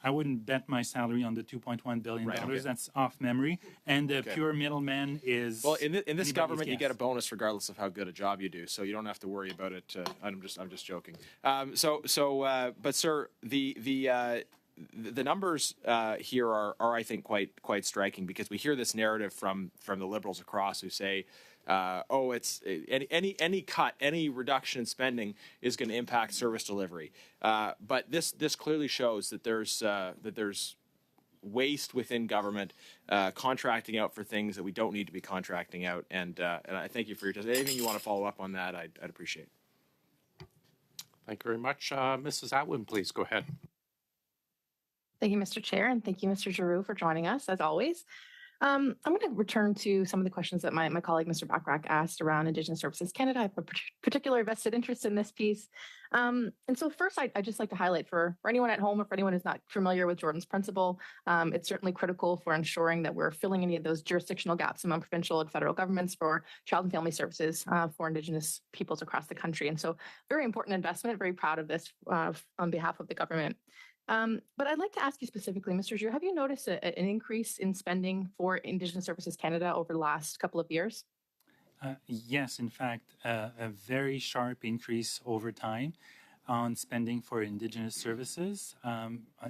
I wouldn't bet my salary on the $2.1 billion. Right, okay. That's off memory. And the pure middleman is... Well, in this government, you get a bonus regardless of how good a job you do, so you don't have to worry about it. I'm just joking. But sir, the numbers here are I think quite striking, because we hear this narrative from the Liberals across who say, it's any cut, any reduction in spending is going to impact service delivery. But this clearly shows that there's waste within government, contracting out for things that we don't need to be contracting out. And I thank you for your time. Anything you want to follow up on that, I'd appreciate. Thank you very much. Mrs. Atwood, please go ahead. Thank you, Mr. Chair, and thank you, Mr. Giroux, for joining us, as always. I'm going to return to some of the questions that my colleague, Mr. Bachrach, asked around Indigenous Services Canada. I have a particular vested interest in this piece. And so first, I'd just like to highlight for anyone at home or for anyone who's not familiar with Jordan's principle, it's certainly critical for ensuring that we're filling any of those jurisdictional gaps among provincial and federal governments for child and family services for Indigenous peoples across the country. And so very important investment, very proud of this on behalf of the government. But I'd like to ask you specifically, Mr. Giroux, have you noticed an increase in spending for Indigenous Services Canada over the last couple of years? Yes, in fact, a very sharp increase over time on spending for Indigenous services.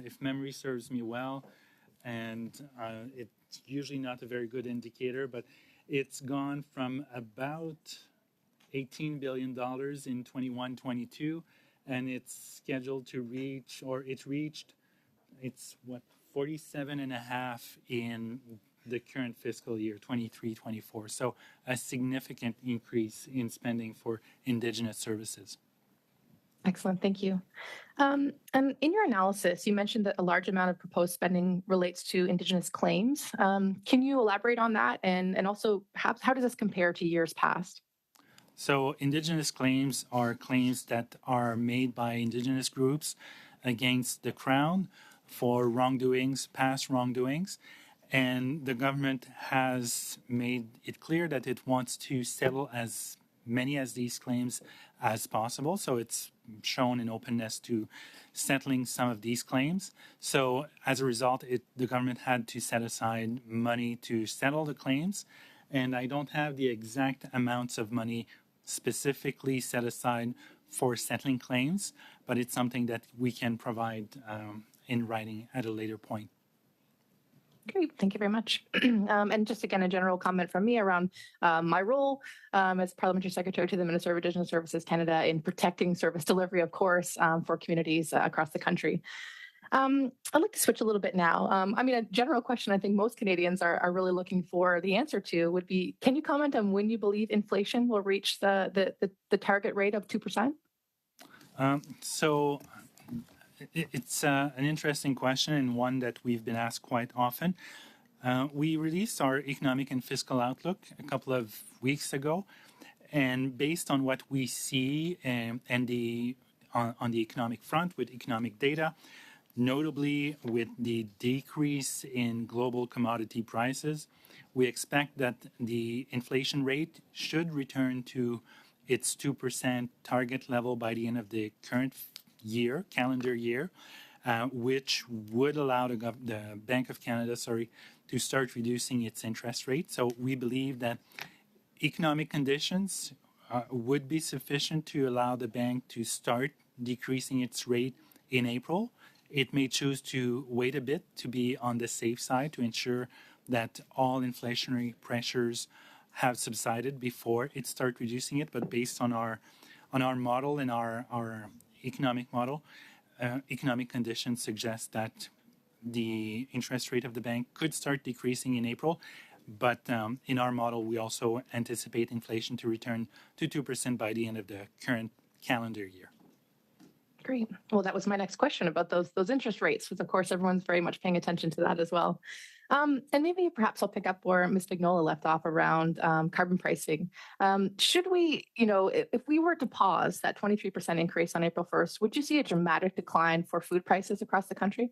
If memory serves me well, and it's usually not a very good indicator, but it's gone from about $18 billion in 21-22, and it's scheduled to reach, or it's reached, it's what, 47.5 in the current fiscal year, 23-24. So a significant increase in spending for Indigenous services. Excellent, thank you. And in your analysis, you mentioned that a large amount of proposed spending relates to Indigenous claims. Can you elaborate on that? And also, how does this compare to years past? So Indigenous claims are claims that are made by Indigenous groups against the Crown for wrongdoings, past wrongdoings. And the government has made it clear that it wants to settle as many as these claims as possible. So it's shown an openness to settling some of these claims. So as a result, the government had to set aside money to settle the claims. And I don't have the exact amounts of money specifically set aside for settling claims, but it's something that we can provide in writing at a later point. Great, thank you very much. And just again, a general comment from me around my role as Parliamentary Secretary to the Minister of Indigenous Services Canada in protecting service delivery, of course, for communities across the country. I'd like to switch a little bit now. I mean, a general question I think most Canadians are really looking for the answer to would be, can you comment on when you believe inflation will reach the target rate of 2%? So it's an interesting question and one that we've been asked quite often. We released our economic and fiscal outlook a couple of weeks ago, and based on what we see on the economic front with economic data, notably with the decrease in global commodity prices, we expect that the inflation rate should return to its 2% target level by the end of the current year, calendar year, which would allow the Bank of Canada, to start reducing its interest rate. So we believe that economic conditions would be sufficient to allow the bank to start decreasing its rate in April. It may choose to wait a bit to be on the safe side to ensure that all inflationary pressures have subsided before it starts reducing it. But based on our model and our economic model, economic conditions suggest that the interest rate of the bank could start decreasing in April. But in our model, we also anticipate inflation to return to 2% by the end of the current calendar year. Great. Well, that was my next question about those interest rates, because of course everyone's very much paying attention to that as well. And maybe perhaps I'll pick up where Ms. Vignola left off around carbon pricing. Should we, if we were to pause that 23% increase on April 1st, would you see a dramatic decline for food prices across the country?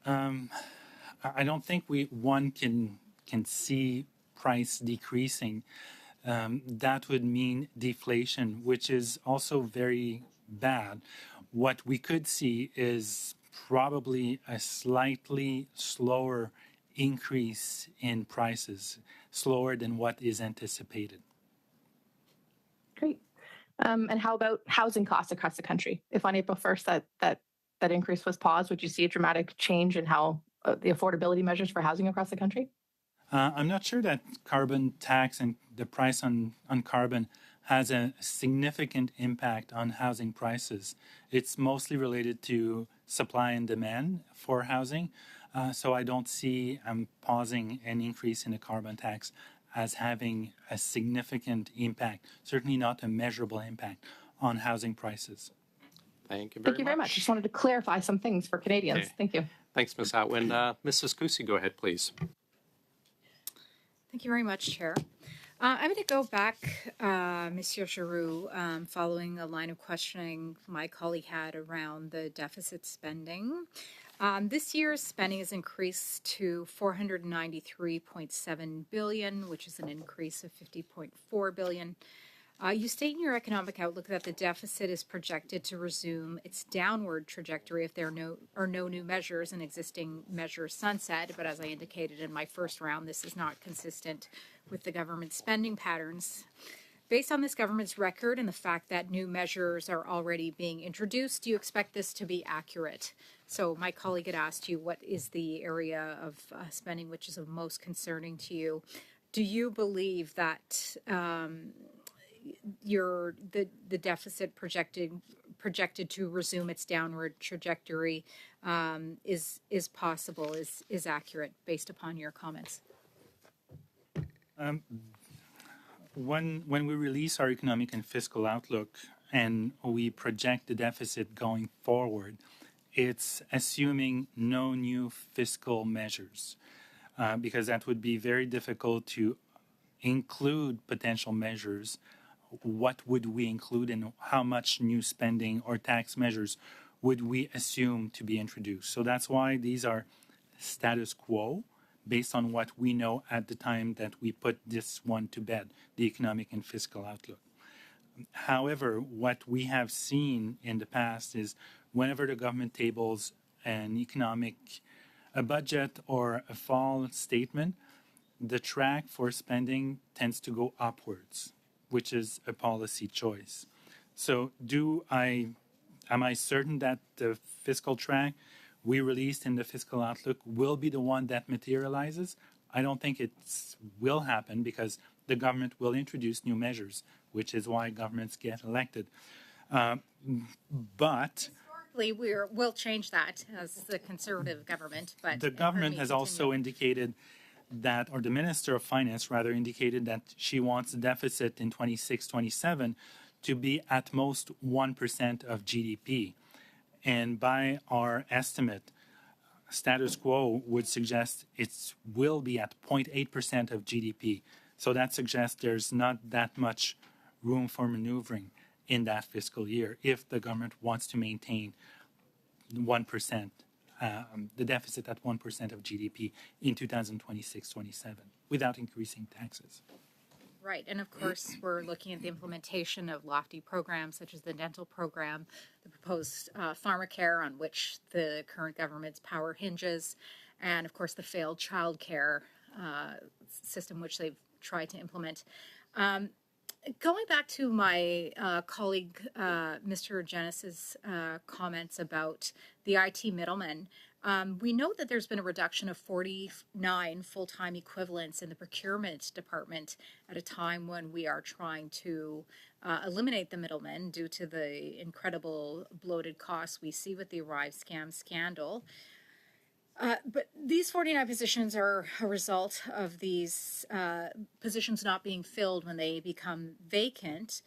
I don't think one can see price decreasing. That would mean deflation, which is also very bad. What we could see is probably a slightly slower increase in prices, slower than what is anticipated. Great. And how about housing costs across the country? If on April 1st that increase was paused, would you see a dramatic change in how the affordability measures for housing across the country? I'm not sure that carbon tax and the price on carbon has a significant impact on housing prices. It's mostly related to supply and demand for housing. So I don't see pausing an increase in the carbon tax as having a significant impact, certainly not a measurable impact on housing prices. Thank you very much. Thank you very much. Just wanted to clarify some things for Canadians. Okay. Thank you. Thanks, Ms. Atwin. Mrs. Kusi, go ahead, please. Thank you very much, Chair. I'm going to go back, Monsieur Giroux, following a line of questioning my colleague had around the deficit spending. This year's spending has increased to $493.7 billion, which is an increase of $50.4 billion. You state in your economic outlook that the deficit is projected to resume its downward trajectory if there are no new measures and existing measures sunset. But as I indicated in my first round, this is not consistent with the government's spending patterns. Based on this government's record and the fact that new measures are already being introduced, do you expect this to be accurate? So my colleague had asked you what is the area of spending which is of most concerning to you. Do you believe that the deficit projected to resume its downward trajectory is possible, is accurate based upon your comments? When we release our economic and fiscal outlook and we project the deficit going forward, it's assuming no new fiscal measures, because that would be very difficult to include potential measures. What would we include and how much new spending or tax measures would we assume to be introduced? So that's why these are status quo based on what we know at the time that we put this one to bed, the economic and fiscal outlook. However, what we have seen in the past is whenever the government tables a budget or a fall statement, the track for spending tends to go upwards, which is a policy choice. So am I certain that the fiscal track we released in the fiscal outlook will be the one that materializes? I don't think it will happen because the government will introduce new measures, which is why governments get elected. But we'll change that as the Conservative government. But the government has also indicated that, or the Minister of Finance rather indicated that she wants the deficit in 26-27 to be at most 1% of GDP. And by our estimate, status quo would suggest it will be at 0.8% of GDP. So that suggests there's not that much room for maneuvering in that fiscal year if the government wants to maintain 1%, the deficit at 1% of GDP in 2026-27 without increasing taxes. Right. And of course, we're looking at the implementation of lofty programs such as the dental program, the proposed pharmacare on which the current government's power hinges, and of course, the failed childcare system which they've tried to implement. Going back to my colleague, Mr. Genes's comments about the IT middlemen, we know that there's been a reduction of 49 full-time equivalents in the procurement department at a time when we are trying to eliminate the middlemen due to the incredible bloated costs we see with the Arrive scam scandal. But these 49 positions are a result of these positions not being filled when they become vacant.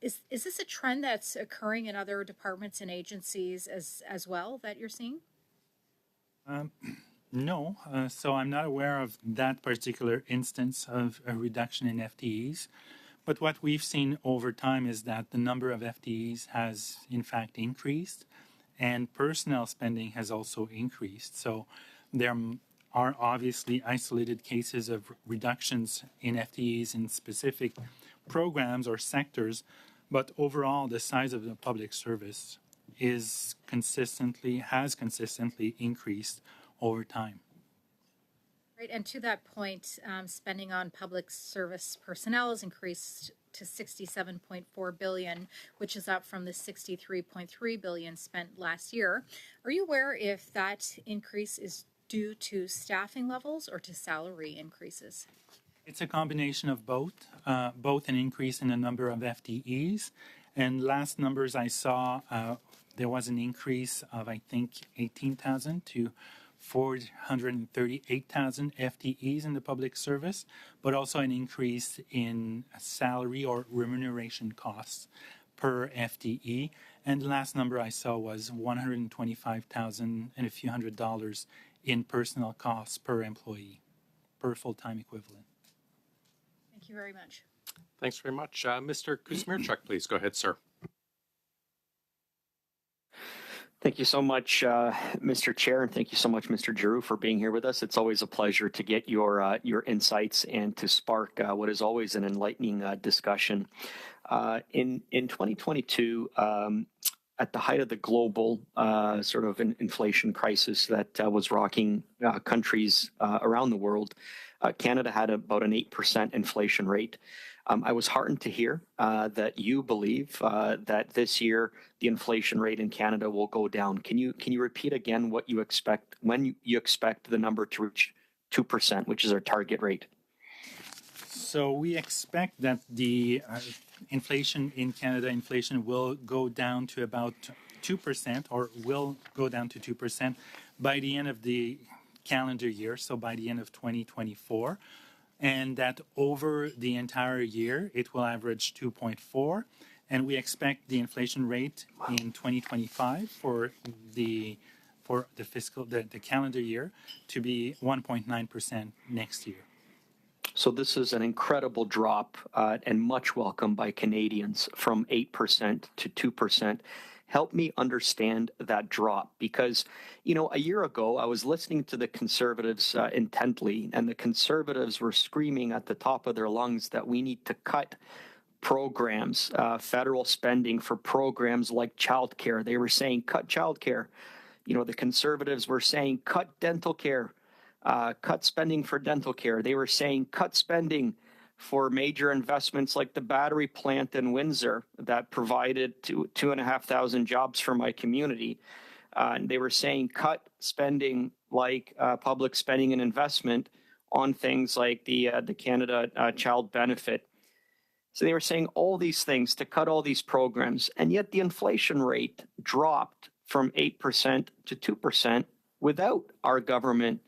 Is this a trend that's occurring in other departments and agencies as well that you're seeing? No. So I'm not aware of that particular instance of a reduction in FTEs. But what we've seen over time is that the number of FTEs has in fact increased, and personnel spending has also increased. So there are obviously isolated cases of reductions in FTEs in specific programs or sectors, but overall the size of the public service has consistently increased over time. Right, and to that point, spending on public service personnel has increased to $67.4 billion, which is up from the $63.3 billion spent last year. Are you aware if that increase is due to staffing levels or to salary increases? It's a combination of both an increase in the number of FTEs. And last numbers I saw, there was an increase of, I think, 18,000 to 438,000 FTEs in the public service, but also an increase in salary or remuneration costs per FTE. And the last number I saw was $125,000 and a few $100 in personnel costs per employee, per full-time equivalent. Thank you very much. Thanks very much. Mr. Kuzmierczak, please go ahead, sir. Thank you so much, Mr. Chair, and thank you so much, Mr. Giroux, for being here with us. It's always a pleasure to get your insights and to spark what is always an enlightening discussion. In 2022, at the height of the global sort of inflation crisis that was rocking countries around the world, Canada had about an 8% inflation rate. I was heartened to hear that you believe that this year the inflation rate in Canada will go down. Can you repeat again what you expect, when you expect the number to reach 2%, which is our target rate? So we expect that the inflation in Canada, will go down to about 2%, or will go down to 2% by the end of the calendar year, so by the end of 2024. And that over the entire year, it will average 2.4. And we expect the inflation rate in 2025 for the calendar year to be 1.9% next year. So this is an incredible drop and much welcome by Canadians from 8% to 2%. Help me understand that drop, because, you know, a year ago I was listening to the Conservatives intently, and the Conservatives were screaming at the top of their lungs that we need to cut programs, federal spending for programs like childcare. They were saying cut childcare. You know, the Conservatives were saying cut dental care, cut spending for dental care. They were saying cut spending for major investments like the battery plant in Windsor that provided 2,500 jobs for my community. And they were saying cut spending like public spending and investment on things like the Canada Child Benefit. So they were saying all these things to cut all these programs, and yet the inflation rate dropped from 8% to 2% without our government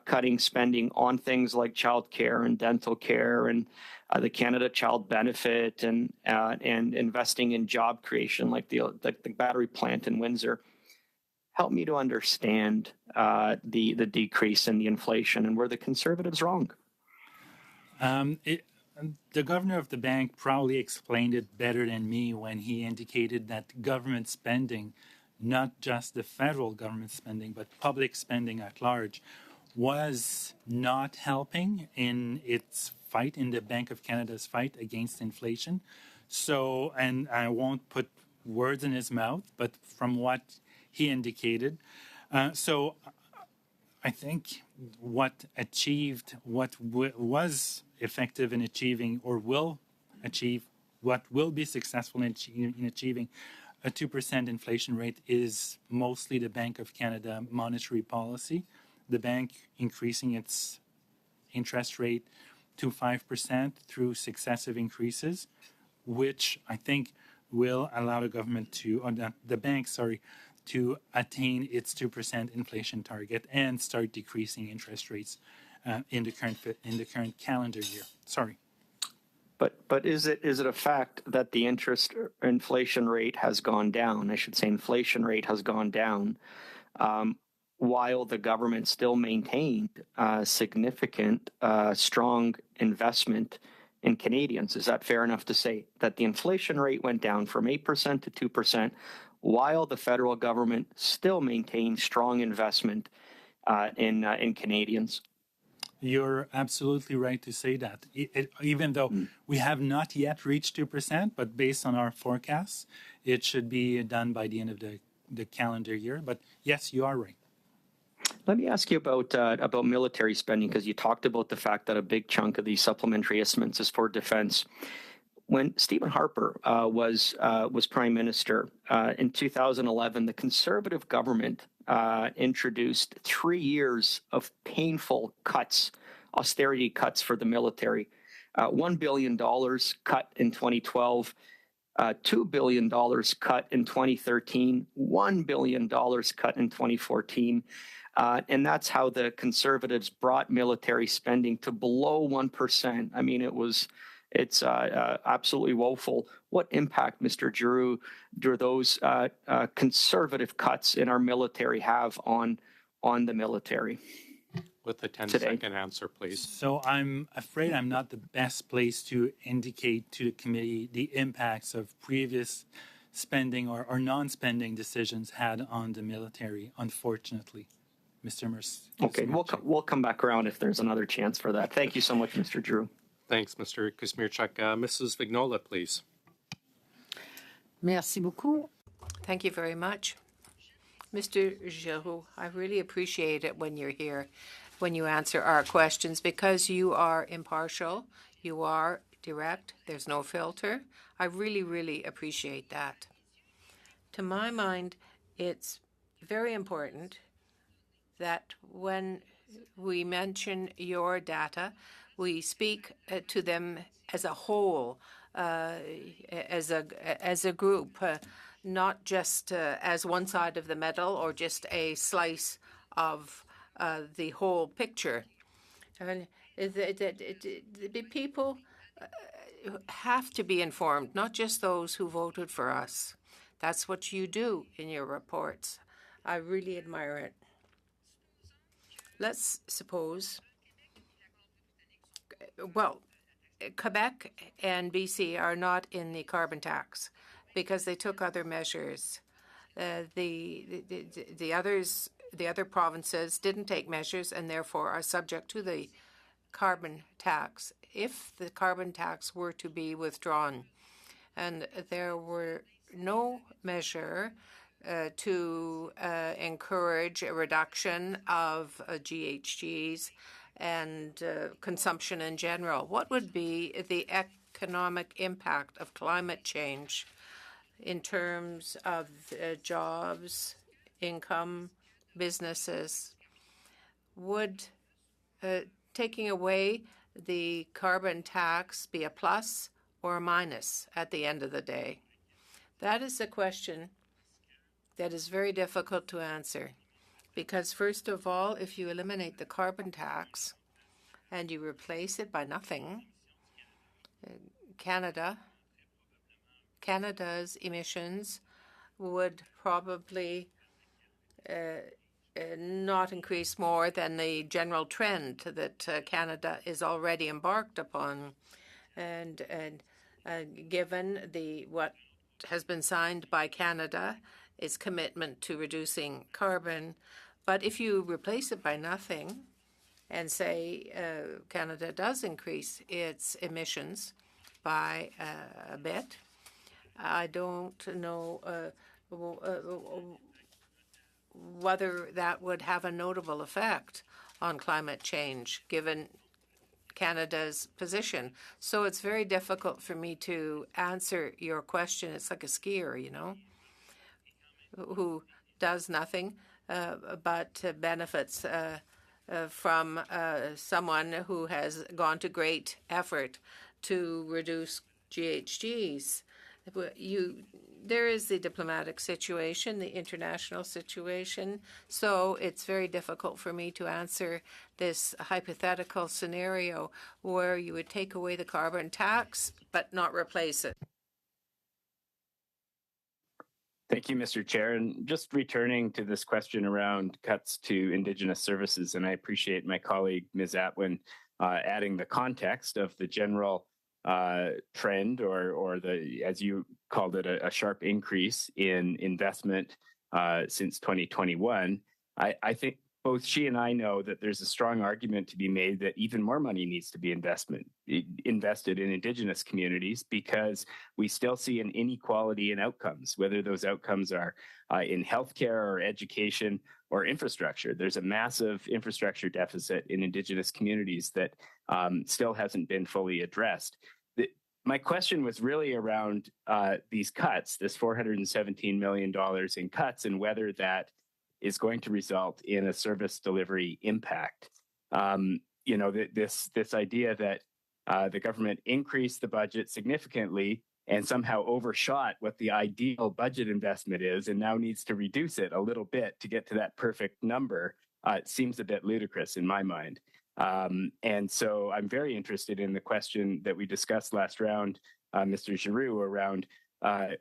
cutting spending on things like childcare and dental care and the Canada Child Benefit and investing in job creation like the battery plant in Windsor. Help me to understand the decrease in the inflation, and were the Conservatives wrong? The governor of the bank probably explained it better than me when he indicated that government spending, not just the federal government spending, but public spending at large, was not helping in its fight, in the Bank of Canada's fight against inflation. So, and I won't put words in his mouth, but from what he indicated. So I think what was effective in achieving, or will achieve, what will be successful in achieving a 2% inflation rate is mostly the Bank of Canada monetary policy. The bank increasing its interest rate to 5% through successive increases, which I think will allow the government to attain its 2% inflation target and start decreasing interest rates in the current calendar year. Sorry. But is it a fact that the inflation rate has gone down? I should say inflation rate has gone down while the government still maintained significant, strong investment in Canadians. Is that fair enough to say that the inflation rate went down from 8% to 2% while the federal government still maintained strong investment in Canadians? You're absolutely right to say that. Even though we have not yet reached 2%, but based on our forecasts, it should be done by the end of the calendar year. But yes, you are right. Let me ask you about military spending, because you talked about the fact that a big chunk of these supplementary estimates is for defense. When Stephen Harper was Prime Minister in 2011, the Conservative government introduced 3 years of painful cuts, austerity cuts for the military. $1 billion cut in 2012, $2 billion cut in 2013, $1 billion cut in 2014. And that's how the Conservatives brought military spending to below 1%. I mean, it was It's absolutely woeful. What impact, Mr. Giroux, do those conservative cuts in our military have on the military? With a 10-second answer, please. So I'm afraid I'm not the best place to indicate to the committee the impacts of previous spending or non-spending decisions had on the military, unfortunately, Mr. Mercer. Okay, we'll come back around if there's another chance for that. Thank you so much, Mr. Giroux. Thanks, Mr. Kuzmierczak. Mrs. Vignola, please. Merci beaucoup. Thank you very much. Mr. Giroux, I really appreciate it when you're here, when you answer our questions, because you are impartial, you are direct, there's no filter. I really, really appreciate that. To my mind, it's very important that when we mention your data, we speak to them as a whole, as a group, not just as one side of the medal or just a slice of the whole picture. And the people have to be informed, not just those who voted for us. That's what you do in your reports. I really admire it. Let's suppose, well, Quebec and BC are not in the carbon tax because they took other measures. The other provinces didn't take measures and therefore are subject to the carbon tax. If the carbon tax were to be withdrawn and there were no measure to encourage a reduction of GHGs and consumption in general, what would be the economic impact of climate change in terms of jobs, income, businesses? Would taking away the carbon tax be a plus or a minus at the end of the day? That is a question that is very difficult to answer because, first of all, if you eliminate the carbon tax and you replace it by nothing, Canada's emissions would probably not increase more than the general trend that Canada is already embarked upon. And given what has been signed by Canada, its commitment to reducing carbon. But if you replace it by nothing and say Canada does increase its emissions by a bit, I don't know whether that would have a notable effect on climate change, given Canada's position. So it's very difficult for me to answer your question. It's like a skier, you know, who does nothing but benefits from someone who has gone to great effort to reduce GHGs. There is the diplomatic situation, the international situation, so it's very difficult for me to answer this hypothetical scenario where you would take away the carbon tax but not replace it. Thank you, Mr. Chair. And just returning to this question around cuts to Indigenous services, and I appreciate my colleague, Ms. Atwin, adding the context of the general trend or the, as you called it, a sharp increase in investment since 2021. I think both she and I know that there's a strong argument to be made that even more money needs to be invested in Indigenous communities because we still see an inequality in outcomes, whether those outcomes are in healthcare or education or infrastructure. There's a massive infrastructure deficit in Indigenous communities that still hasn't been fully addressed. My question was really around these cuts, this $417 million in cuts, and whether that is going to result in a service delivery impact. You know, this idea that the government increased the budget significantly and somehow overshot what the ideal budget investment is and now needs to reduce it a little bit to get to that perfect number, it seems a bit ludicrous in my mind. And so I'm very interested in the question that we discussed last round, Mr. Giroux, around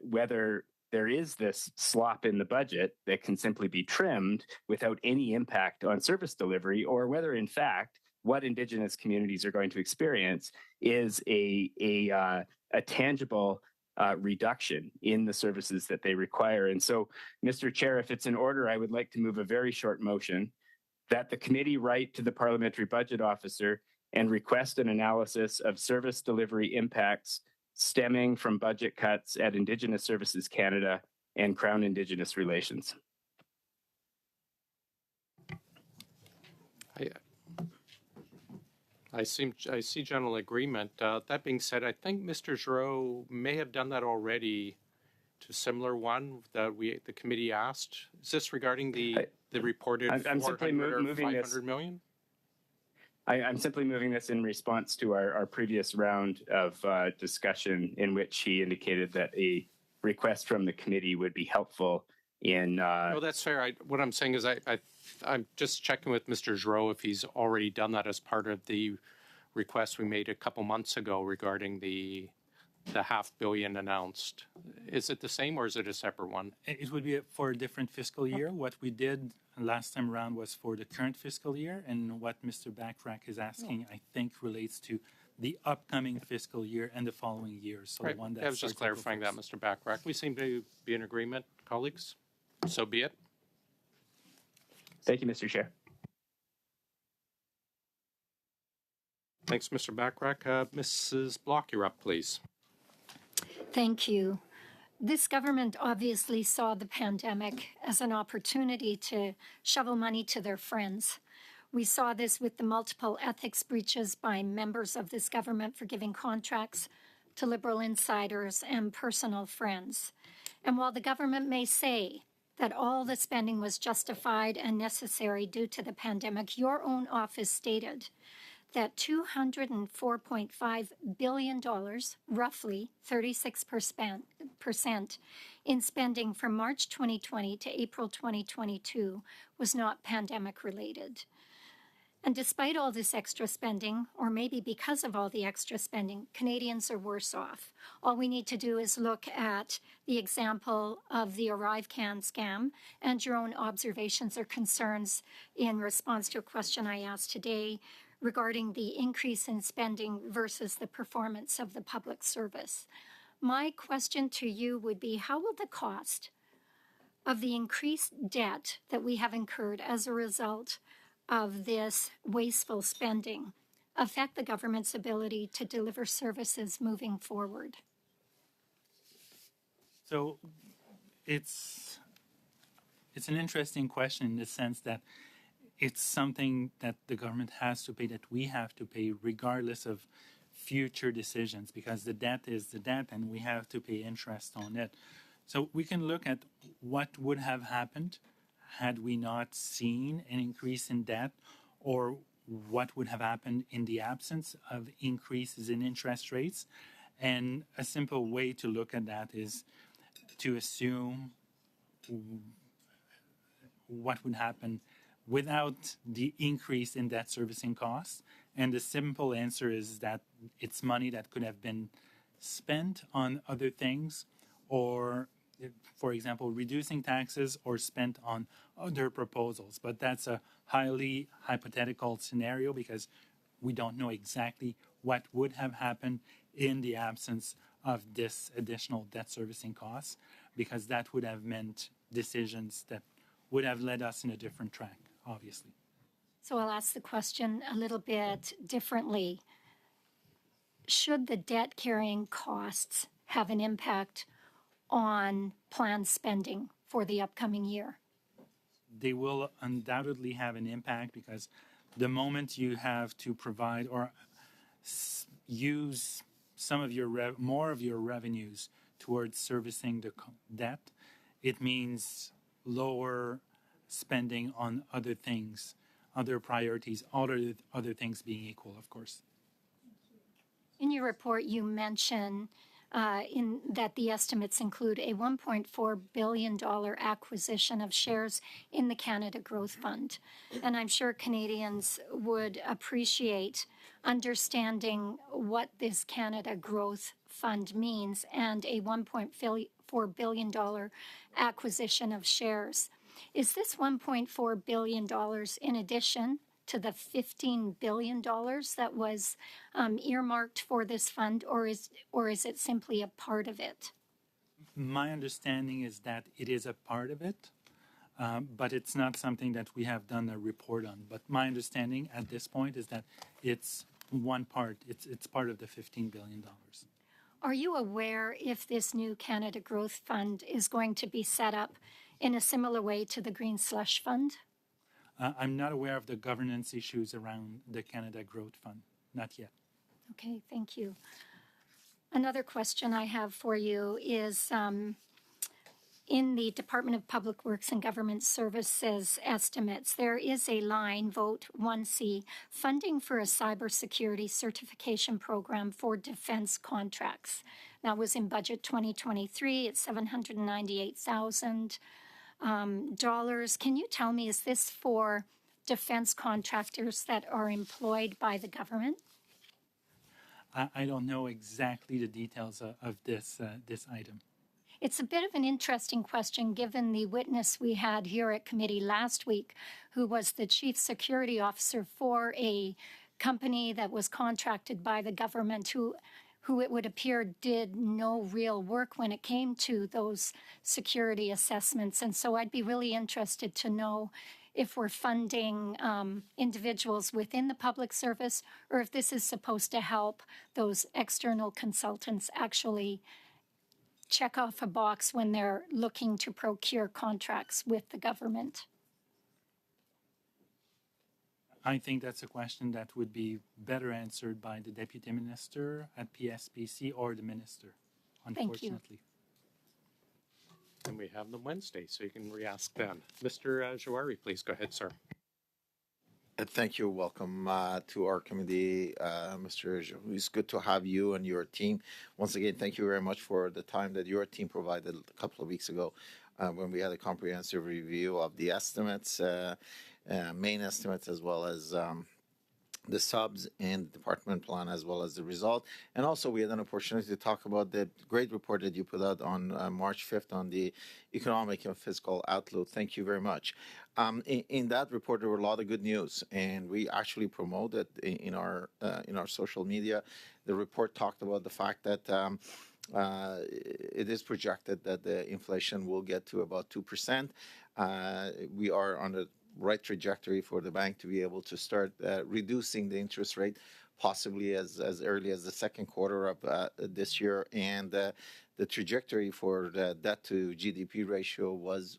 whether there is this slop in the budget that can simply be trimmed without any impact on service delivery, or whether, in fact, what Indigenous communities are going to experience is a tangible reduction in the services that they require. And so, Mr. Chair, if it's in order, I would like to move a very short motion that the committee write to the Parliamentary Budget Officer and request an analysis of service delivery impacts stemming from budget cuts at Indigenous Services Canada and Crown Indigenous Relations. I see general agreement. That being said, I think Mr. Giroux may have done that already to a similar one that the committee asked. Is this regarding the reported I'm simply moving this. 500 million? I'm simply moving this in response to our previous round of discussion, in which he indicated that a request from the committee would be helpful in. No, that's fair. What I'm saying is I'm just checking with Mr. Giroux if he's already done that as part of the request we made a couple months ago regarding the $500 million announced. Is it the same or is it a separate one? It would be for a different fiscal year. What we did last time around was for the current fiscal year, and what Mr. Bachrach is asking, I think, relates to the upcoming fiscal year and the following years. So Right. the one that I was just clarifying that, Mr. Bachrach. We seem to be in agreement, colleagues. So be it. Thank you, Mr. Chair. Thanks, Mr. Bachrach. Mrs. Block, you're up, please. Thank you. This government obviously saw the pandemic as an opportunity to shovel money to their friends. We saw this with the multiple ethics breaches by members of this government for giving contracts to liberal insiders and personal friends. And while the government may say that all the spending was justified and necessary due to the pandemic, your own office stated that $204.5 billion, roughly 36% in spending from March 2020 to April 2022 was not pandemic related. And despite all this extra spending, or maybe because of all the extra spending, Canadians are worse off. All we need to do is look at the example of the ArriveCan scam and your own observations or concerns in response to a question I asked today regarding the increase in spending versus the performance of the public service. My question to you would be, how will the cost of the increased debt that we have incurred as a result of this wasteful spending affect the government's ability to deliver services moving forward? So it's an interesting question in the sense that it's something that the government has to pay, that we have to pay regardless of future decisions, because the debt is the debt and we have to pay interest on it. So we can look at what would have happened had we not seen an increase in debt, or what would have happened in the absence of increases in interest rates. And a simple way to look at that is to assume what would happen without the increase in debt servicing costs. And the simple answer is that it's money that could have been spent on other things, or, for example, reducing taxes, or spent on other proposals. But that's a highly hypothetical scenario because we don't know exactly what would have happened in the absence of this additional debt servicing costs, because that would have meant decisions that would have led us in a different track, obviously. So I'll ask the question a little bit differently. Should the debt carrying costs have an impact on planned spending for the upcoming year? They will undoubtedly have an impact, because the moment you have to provide or use some of your more of your revenues towards servicing the debt, it means lower spending on other things, other priorities, other things being equal, of course. In your report, you mention in that the estimates include a $1.4 billion acquisition of shares in the Canada Growth Fund. And I'm sure Canadians would appreciate understanding what this Canada Growth Fund means and a $1.4 billion acquisition of shares. Is this $1.4 billion in addition to the $15 billion that was earmarked for this fund, or is it simply a part of it? My understanding is that it is a part of it, but it's not something that we have done a report on. But my understanding at this point is that it's one part. It's part of the $15 billion. Are you aware if this new Canada Growth Fund is going to be set up in a similar way to the Green Slush Fund? I'm not aware of the governance issues around the Canada Growth Fund. Not yet. Okay, thank you. Another question I have for you is in the Department of Public Works and Government Services estimates, there is a line, Vote 1C, funding for a cybersecurity certification program for defense contracts. That was in budget 2023 at $798,000. Can you tell me, is this for defense contractors that are employed by the government? I don't know exactly the details of this item. It's a bit of an interesting question given the witness we had here at committee last week, who was the chief security officer for a company that was contracted by the government who it would appear did no real work when it came to those security assessments. And so I'd be really interested to know if we're funding individuals within the public service, or if this is supposed to help those external consultants actually check off a box when they're looking to procure contracts with the government. I think that's a question that would be better answered by the Deputy Minister at PSPC or the Minister, unfortunately. And we have them Wednesday, so you can re-ask then. Mr. Jawari, please go ahead, sir. Thank you. Welcome to our committee, Mr. Joe. It's good to have you and your team. Once again, thank you very much for the time that your team provided a couple of weeks ago when we had a comprehensive review of the estimates, main estimates, as well as the subs and the department plan, as well as the result. And also we had an opportunity to talk about the great report that you put out on March 5th on the economic and fiscal outlook. Thank you very much. In that report, there were a lot of good news, and we actually promoted in our social media. The report talked about the fact that it is projected that the inflation will get to about 2%. We are on the right trajectory for the bank to be able to start reducing the interest rate, possibly as early as the second quarter of this year. And the trajectory for the debt to GDP ratio was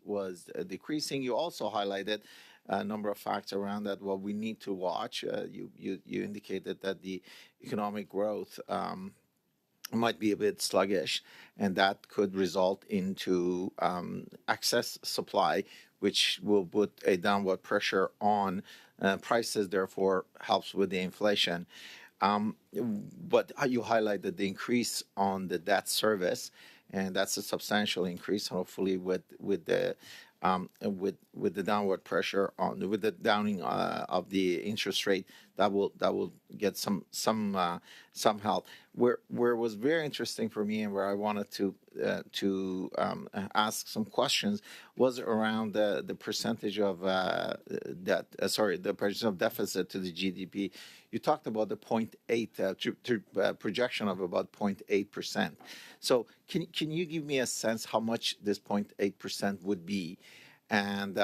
decreasing. You also highlighted a number of facts around that. What we need to watch. You indicated that the economic growth might be a bit sluggish, and that could result into excess supply, which will put a downward pressure on prices, therefore helps with the inflation. But you highlighted the increase on the debt service, and that's a substantial increase. Hopefully, with the downward pressure with the downing of the interest rate, that will get some help. Where it was very interesting for me, and where I wanted to ask some questions, was around the percentage of the percentage of deficit to the GDP. You talked about the 0.8 projection of about 0.8%. So can you give me a sense how much this 0.8% would be, and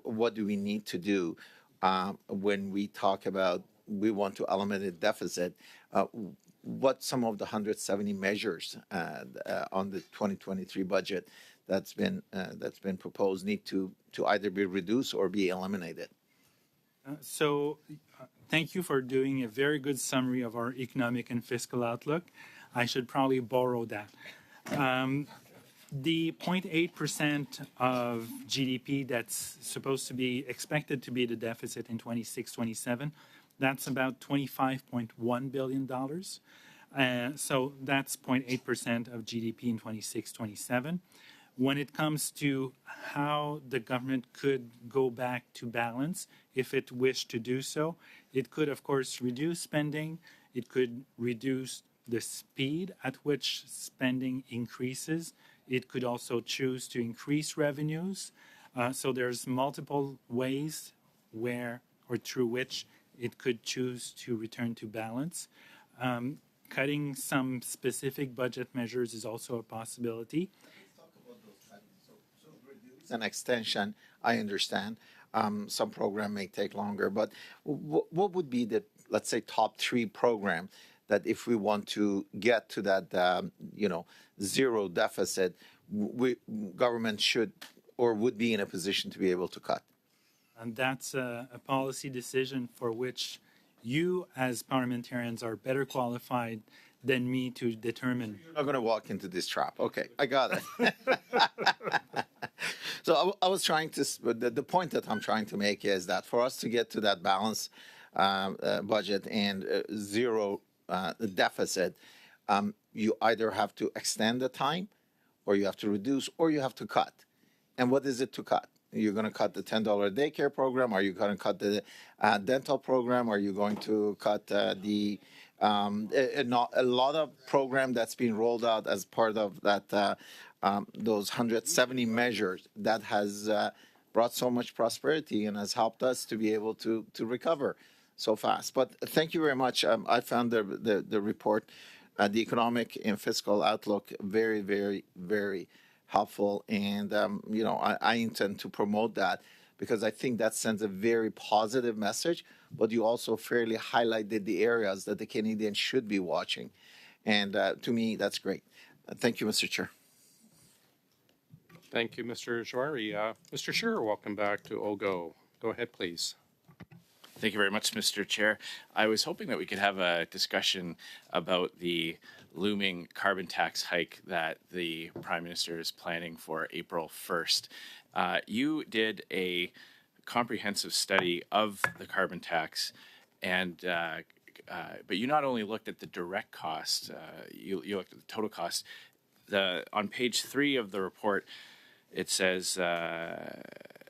what do we need to do when we talk about we want to eliminate deficit? What some of the 170 measures on the 2023 budget that's been proposed need to either be reduced or be eliminated? Thank you for doing a very good summary of our economic and fiscal outlook. I should probably borrow that. The 0.8% of GDP that's supposed to be expected to be the deficit in 26-27, that's about $25.1 billion. So that's 0.8% of GDP in 26-27. When it comes to how the government could go back to balance, if it wished to do so, it could, of course, reduce spending. It could reduce the speed at which spending increases. It could also choose to increase revenues. So there's multiple ways where or through which it could choose to return to balance. Cutting some specific budget measures is also a possibility. An extension, I understand. Some program may take longer, but what would be the, let's say, top 3 program that if we want to get to that, zero deficit, government should or would be in a position to be able to cut? And that's a policy decision for which you as parliamentarians are better qualified than me to determine. You're not going to walk into this trap. Okay, I got it. So I was trying to, the point that I'm trying to make is that for us to get to that balanced budget and zero deficit, you either have to extend the time, or you have to reduce, or you have to cut. And what is it to cut? You're going to cut the $10 daycare program? Are you going to cut the dental program? Are you going to cut a lot of program that's been rolled out as part of that those 170 measures that has brought so much prosperity and has helped us to be able to recover so fast. But thank you very much. I found the report, the economic and fiscal outlook, very, very, very helpful. And, I intend to promote that because I think that sends a very positive message, but you also fairly highlighted the areas that the Canadians should be watching. And to me, that's great. Thank you, Mr. Chair. Thank you, Mr. Jouari. Mr. Scheer, welcome back to OGO. Go ahead, please. Thank you very much, Mr. Chair. I was hoping that we could have a discussion about the looming carbon tax hike that the Prime Minister is planning for April 1st. You did a comprehensive study of the carbon tax, and but you not only looked at the direct cost, you looked at the total cost. On page 3 of the report, it says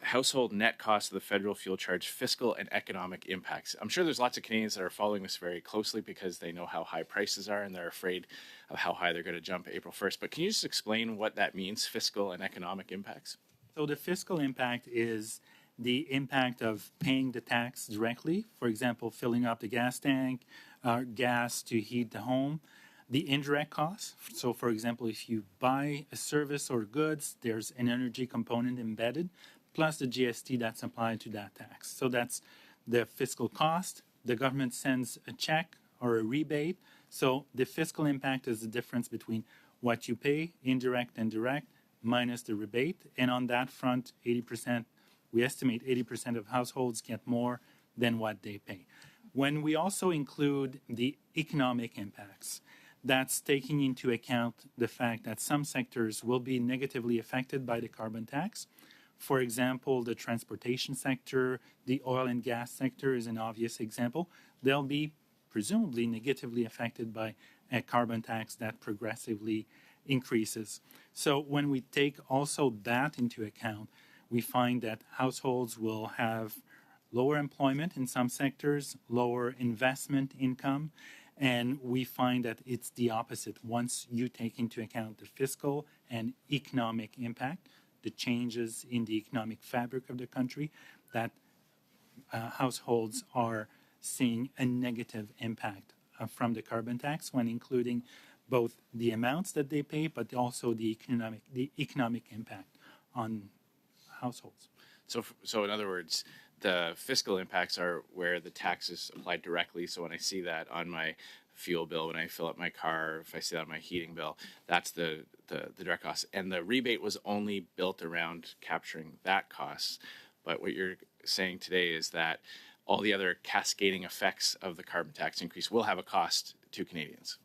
household net cost of the federal fuel charge, fiscal and economic impacts. I'm sure there's lots of Canadians that are following this very closely because they know how high prices are and they're afraid of how high they're going to jump April 1st. But can you just explain what that means, fiscal and economic impacts? So the fiscal impact is the impact of paying the tax directly, for example, filling up the gas tank, gas to heat the home. The indirect costs, so for example, if you buy a service or goods, there's an energy component embedded, plus the GST that's applied to that tax. So that's the fiscal cost. The government sends a check or a rebate. So the fiscal impact is the difference between what you pay, indirect and direct, minus the rebate. And on that front, 80%, we estimate 80% of households get more than what they pay. When we also include the economic impacts, that's taking into account the fact that some sectors will be negatively affected by the carbon tax. For example, the transportation sector, the oil and gas sector is an obvious example. They'll be presumably negatively affected by a carbon tax that progressively increases. So when we take also that into account, we find that households will have lower employment in some sectors, lower investment income, and we find that it's the opposite. Once you take into account the fiscal and economic impact, the changes in the economic fabric of the country, that households are seeing a negative impact from the carbon tax when including both the amounts that they pay, but also the economic impact on households. So in other words, the fiscal impacts are where the tax is applied directly. So when I see that on my fuel bill, when I fill up my car, if I see that on my heating bill, that's the direct cost. And the rebate was only built around capturing that cost. But what you're saying today is that all the other cascading effects of the carbon tax increase will have a cost to Canadians.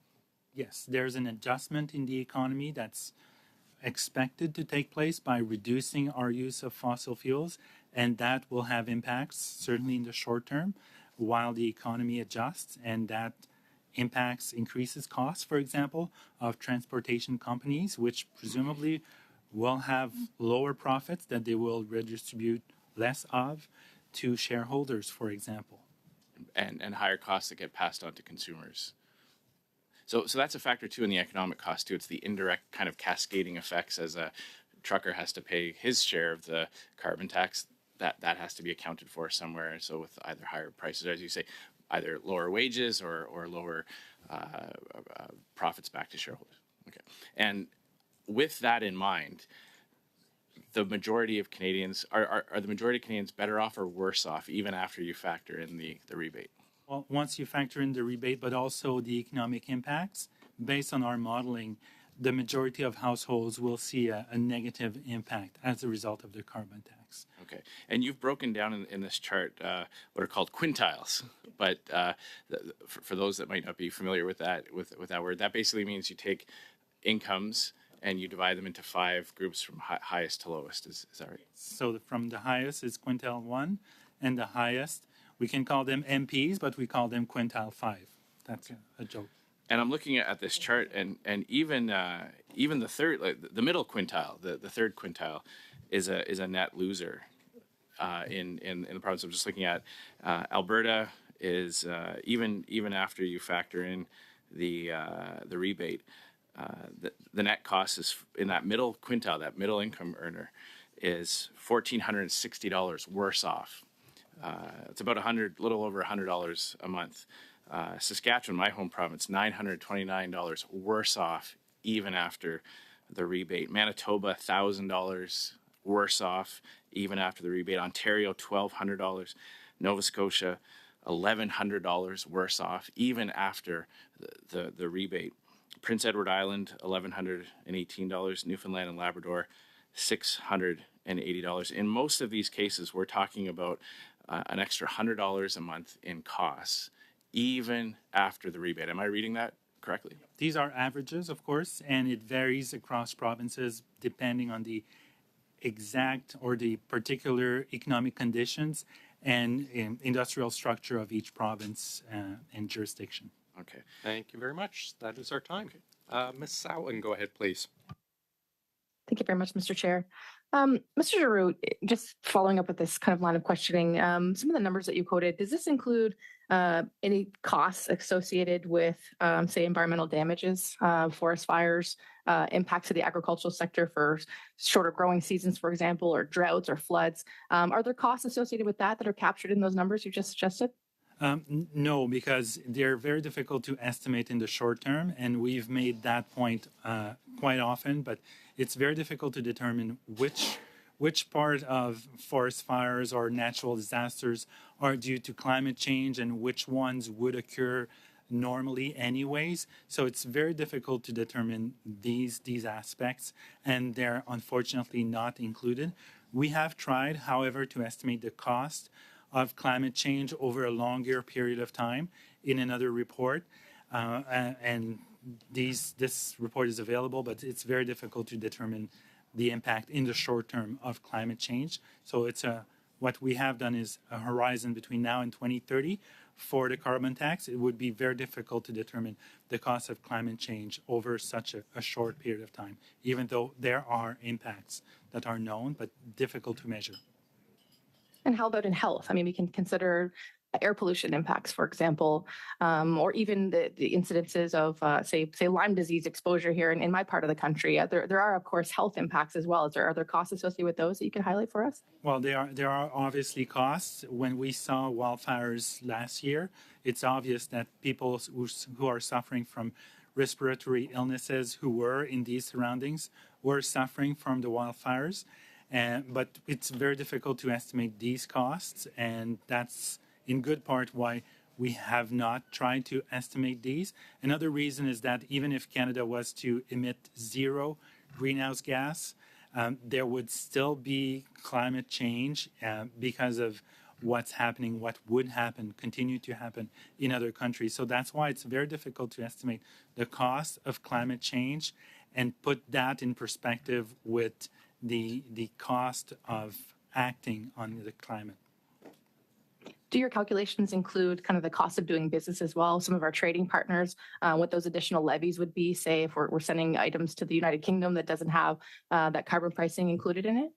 Yes, there's an adjustment in the economy that's expected to take place by reducing our use of fossil fuels, and that will have impacts certainly in the short term while the economy adjusts, and that impacts increases costs, for example, of transportation companies, which presumably will have lower profits that they will redistribute less of to shareholders, for example. And higher costs that get passed on to consumers. So that's a factor too in the economic cost too. It's the indirect kind of cascading effects as a trucker has to pay his share of the carbon tax. That has to be accounted for somewhere. So with either higher prices, as you say, either lower wages or lower profits back to shareholders. Okay, and with that in mind, the majority of Canadians are the majority of Canadians better off or worse off even after you factor in the rebate? Well, once you factor in the rebate, but also the economic impacts, based on our modeling, the majority of households will see a negative impact as a result of the carbon tax. Okay, and you've broken down in this chart what are called quintiles, but for those that might not be familiar with that word, that basically means you take incomes and you divide them into 5 groups from highest to lowest. Is that right? So from the highest is quintile 1, and the highest, we can call them MPs, but we call them quintile 5. That's a joke. And I'm looking at this chart, and even the third, like the middle quintile, the third quintile, is a net loser in the province. I'm just looking at Alberta is even after you factor in the rebate. The net cost is in that middle quintile, that middle income earner, is $1,460 worse off. It's about little over $100 a month. Saskatchewan, my home province, $929 worse off even after the rebate. Manitoba, $1,000 worse off even after the rebate. Ontario, $1,200. Nova Scotia, $1,100 worse off even after the rebate. Prince Edward Island, $1,118. Newfoundland and Labrador, $680. In most of these cases, we're talking about an extra $100 a month in costs, even after the rebate. Am I reading that correctly? These are averages, of course, and it varies across provinces depending on the exact or the particular economic conditions and industrial structure of each province and jurisdiction. Okay. Thank you very much. That is our time. Ms. Samwin, go ahead, please. Thank you very much, Mr. Chair. Mr. Giroux, just following up with this kind of line of questioning, some of the numbers that you quoted, does this include any costs associated with, say, environmental damages, forest fires, impacts to the agricultural sector for shorter growing seasons, for example, or droughts or floods? Are there costs associated with that are captured in those numbers you just suggested? No, because they're very difficult to estimate in the short term, and we've made that point quite often, but it's very difficult to determine which part of forest fires or natural disasters are due to climate change and which ones would occur normally anyways. So it's very difficult to determine these aspects, and they're unfortunately not included. We have tried, however, to estimate the cost of climate change over a longer period of time in another report. And this report is available, but it's very difficult to determine the impact in the short term of climate change. So what we have done is a horizon between now and 2030 for the carbon tax. It would be very difficult to determine the cost of climate change over such a short period of time, even though there are impacts that are known, but difficult to measure. And how about in health? I mean, we can consider air pollution impacts, for example, or even the incidences of, say, Lyme disease exposure here in my part of the country. There are, of course, health impacts as well. Are there costs associated with those that you can highlight for us? Well, there are obviously costs. When we saw wildfires last year, it's obvious that people who are suffering from respiratory illnesses who were in these surroundings were suffering from the wildfires. But it's very difficult to estimate these costs, and that's in good part why we have not tried to estimate these. Another reason is that even if Canada was to emit zero greenhouse gas, there would still be climate change because of what's happening, what would happen, continue to happen in other countries. So that's why it's very difficult to estimate the cost of climate change and put that in perspective with the cost of acting on the climate. Do your calculations include kind of the cost of doing business as well? Some of our trading partners, what those additional levies would be, say, if we're sending items to the United Kingdom that doesn't have that carbon pricing included in it?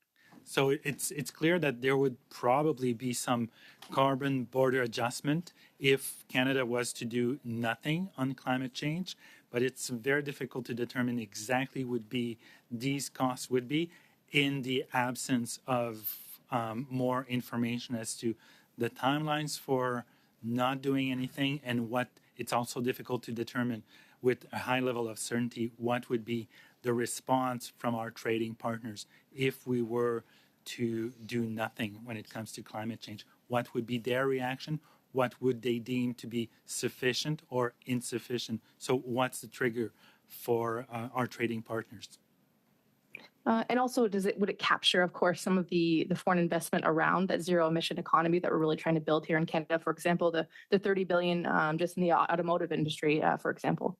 So it's clear that there would probably be some carbon border adjustment if Canada was to do nothing on climate change, but it's very difficult to determine exactly would be these costs would be in the absence of more information as to the timelines for not doing anything, and what it's also difficult to determine with a high level of certainty what would be the response from our trading partners if we were to do nothing when it comes to climate change. What would be their reaction? What would they deem to be sufficient or insufficient? So what's the trigger for our trading partners? And also, would it capture, of course, some of the foreign investment around that zero emission economy that we're really trying to build here in Canada? For example, the 30 billion just in the automotive industry, for example.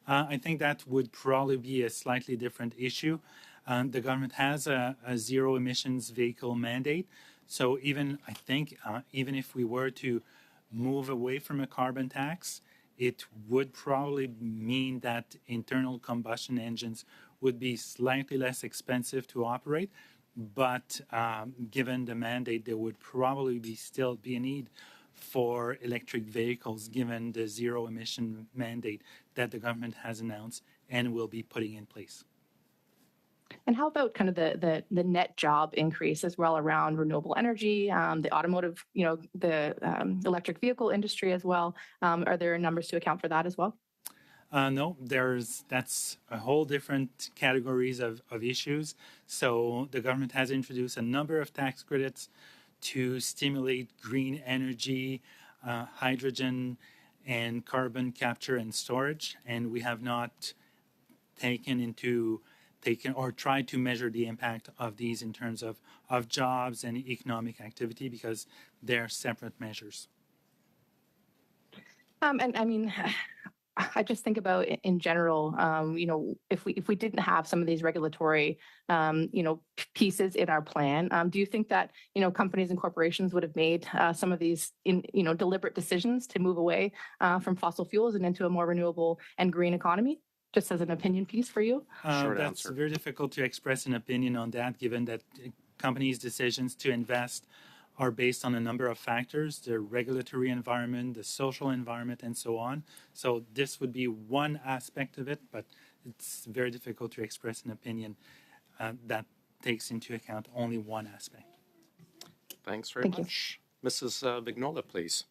I think that would probably be a slightly different issue. The government has a zero emissions vehicle mandate. So even if we were to move away from a carbon tax, it would probably mean that internal combustion engines would be slightly less expensive to operate. But given the mandate, there would probably still be a need for electric vehicles, given the zero emission mandate that the government has announced and will be putting in place. And how about kind of the net job increase as well around renewable energy, the automotive, the electric vehicle industry as well? Are there numbers to account for that as well? No, that's a whole different categories of issues. So the government has introduced a number of tax credits to stimulate green energy, hydrogen, and carbon capture and storage. And we have not taken or tried to measure the impact of these in terms of jobs and economic activity, because they're separate measures. And I mean, I just think about in general, if we didn't have some of these regulatory, pieces in our plan, do you think that, companies and corporations would have made some of these, deliberate decisions to move away from fossil fuels and into a more renewable and green economy? Just as an opinion piece for you? That's very difficult to express an opinion on that, given that companies' decisions to invest are based on a number of factors: the regulatory environment, the social environment, and so on. So this would be one aspect of it, but it's very difficult to express an opinion that takes into account only one aspect. Thanks very much. Mrs. Vignola, please.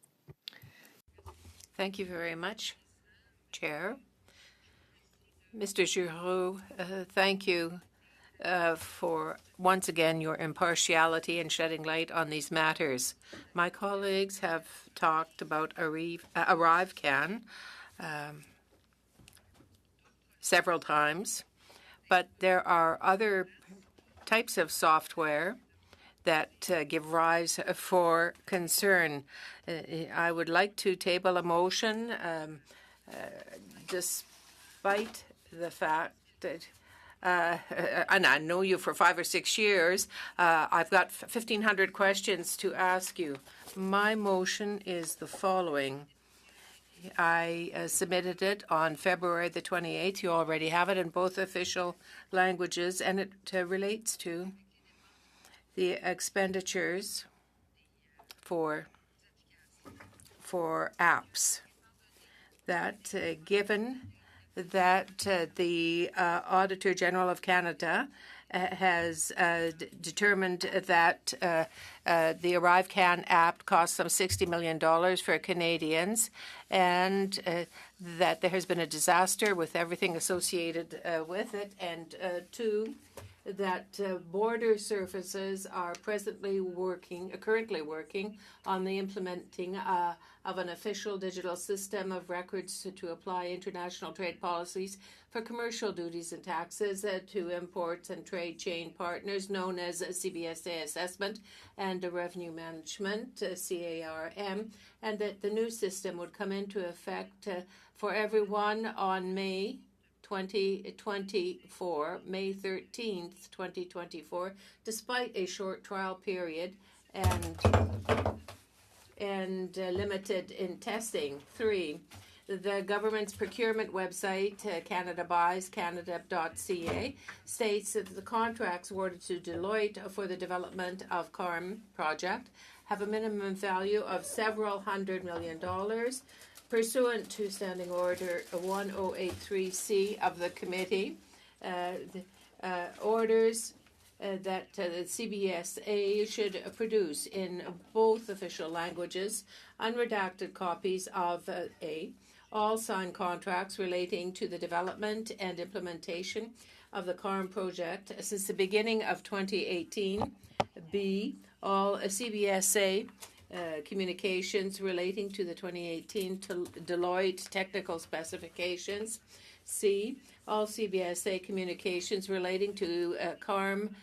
Thank you very much, Chair. Mr. Giroux, thank you for, once again, your impartiality in shedding light on these matters. My colleagues have talked about ArriveCAN several times, but there are other types of software that give rise for concern. I would like to table a motion despite the fact that and I know you for 5 or 6 years. I've got 1,500 questions to ask you. My motion is the following. I submitted it on February the 28th. You already have it in both official languages, and it relates to the expenditures for apps that given that the Auditor General of Canada has determined that the ArriveCAN app costs some $60 million for Canadians, and that there has been a disaster with everything associated with it, and two, that border services are currently working on the implementing of an official digital system of records to apply international trade policies for commercial duties and taxes to imports and trade chain partners, known as CBSA assessment and revenue management, CARM, and that the new system would come into effect for everyone on May 2024, May 13th, 2024, despite a short trial period. And and limited in testing. 3, the government's procurement website, canadabuys.canada.ca, states that the contracts awarded to Deloitte for the development of CARM project have a minimum value of several $100 million pursuant to Standing Order 1083C of the committee. Orders that the CBSA should produce in both official languages unredacted copies of all signed contracts relating to the development and implementation of the CARM project since the beginning of 2018. B, all CBSA communications relating to the 2018 Deloitte technical specifications. C, all CBSA communications relating to CARM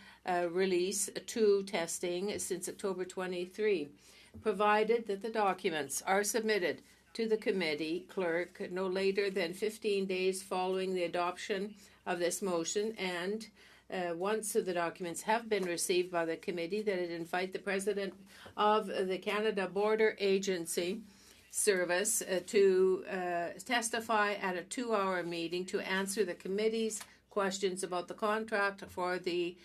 release 2 testing since October 23, provided that the documents are submitted to the committee clerk no later than 15 days following the adoption of this motion, and once the documents have been received by the committee, that it invite the president of the Canada Border Agency Service to testify at a 2-hour meeting to answer the committee's questions about the contract for the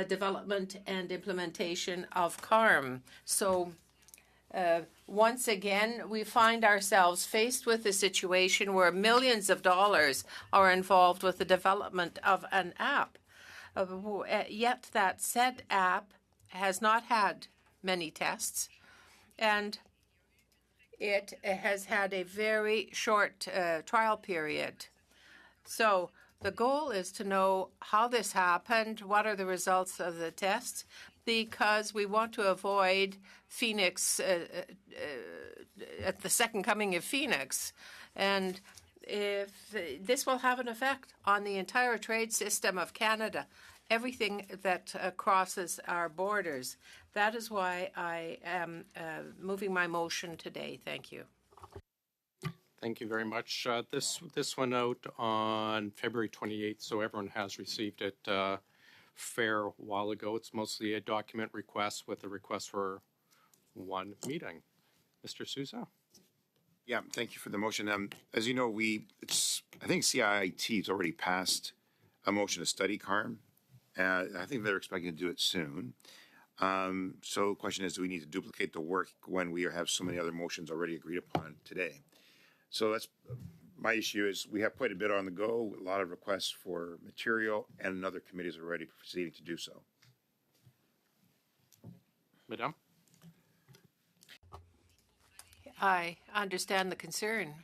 development and implementation of CARM. So once again, we find ourselves faced with a situation where millions of dollars are involved with the development of an app. Yet that said app has not had many tests, and it has had a very short trial period. So the goal is to know how this happened, what are the results of the tests, because we want to avoid Phoenix, at the second coming of Phoenix. And if this will have an effect on the entire trade system of Canada, everything that crosses our borders. That is why I am moving my motion today. Thank you. Thank you very much. This went out on February 28th, so everyone has received it fair while ago. It's mostly a document request with a request for one meeting. Mr. Sousa? Yeah, thank you for the motion. As you know, I think CIIT has already passed a motion to study CARM. I think they're expecting to do it soon. So the question is, do we need to duplicate the work when we have so many other motions already agreed upon today? So that's my issue is we have quite a bit on the go, a lot of requests for material, and other committees are already proceeding to do so. Madame? I understand the concern.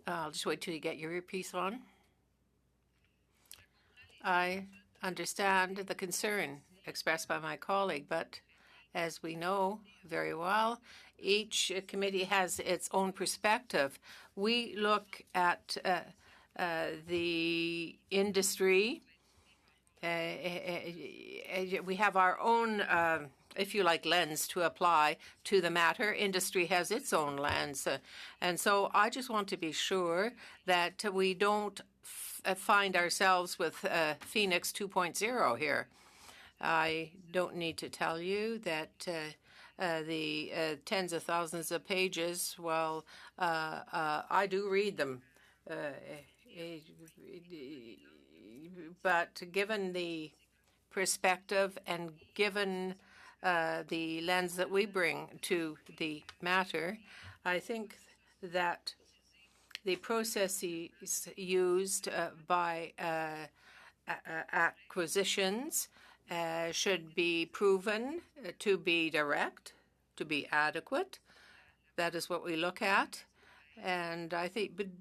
I'll just wait till you get your earpiece on. I understand the concern expressed by my colleague, but as we know very well, each committee has its own perspective. We look at the industry. We have our own, if you like, lens to apply to the matter. Industry has its own lens. And so I just want to be sure that we don't find ourselves with Phoenix 2.0 here. I don't need to tell you that the tens of thousands of pages, well, I do read them. But given the perspective and given the lens that we bring to the matter, I think that the processes used by acquisitions should be proven to be direct, to be adequate. That is what we look at. And I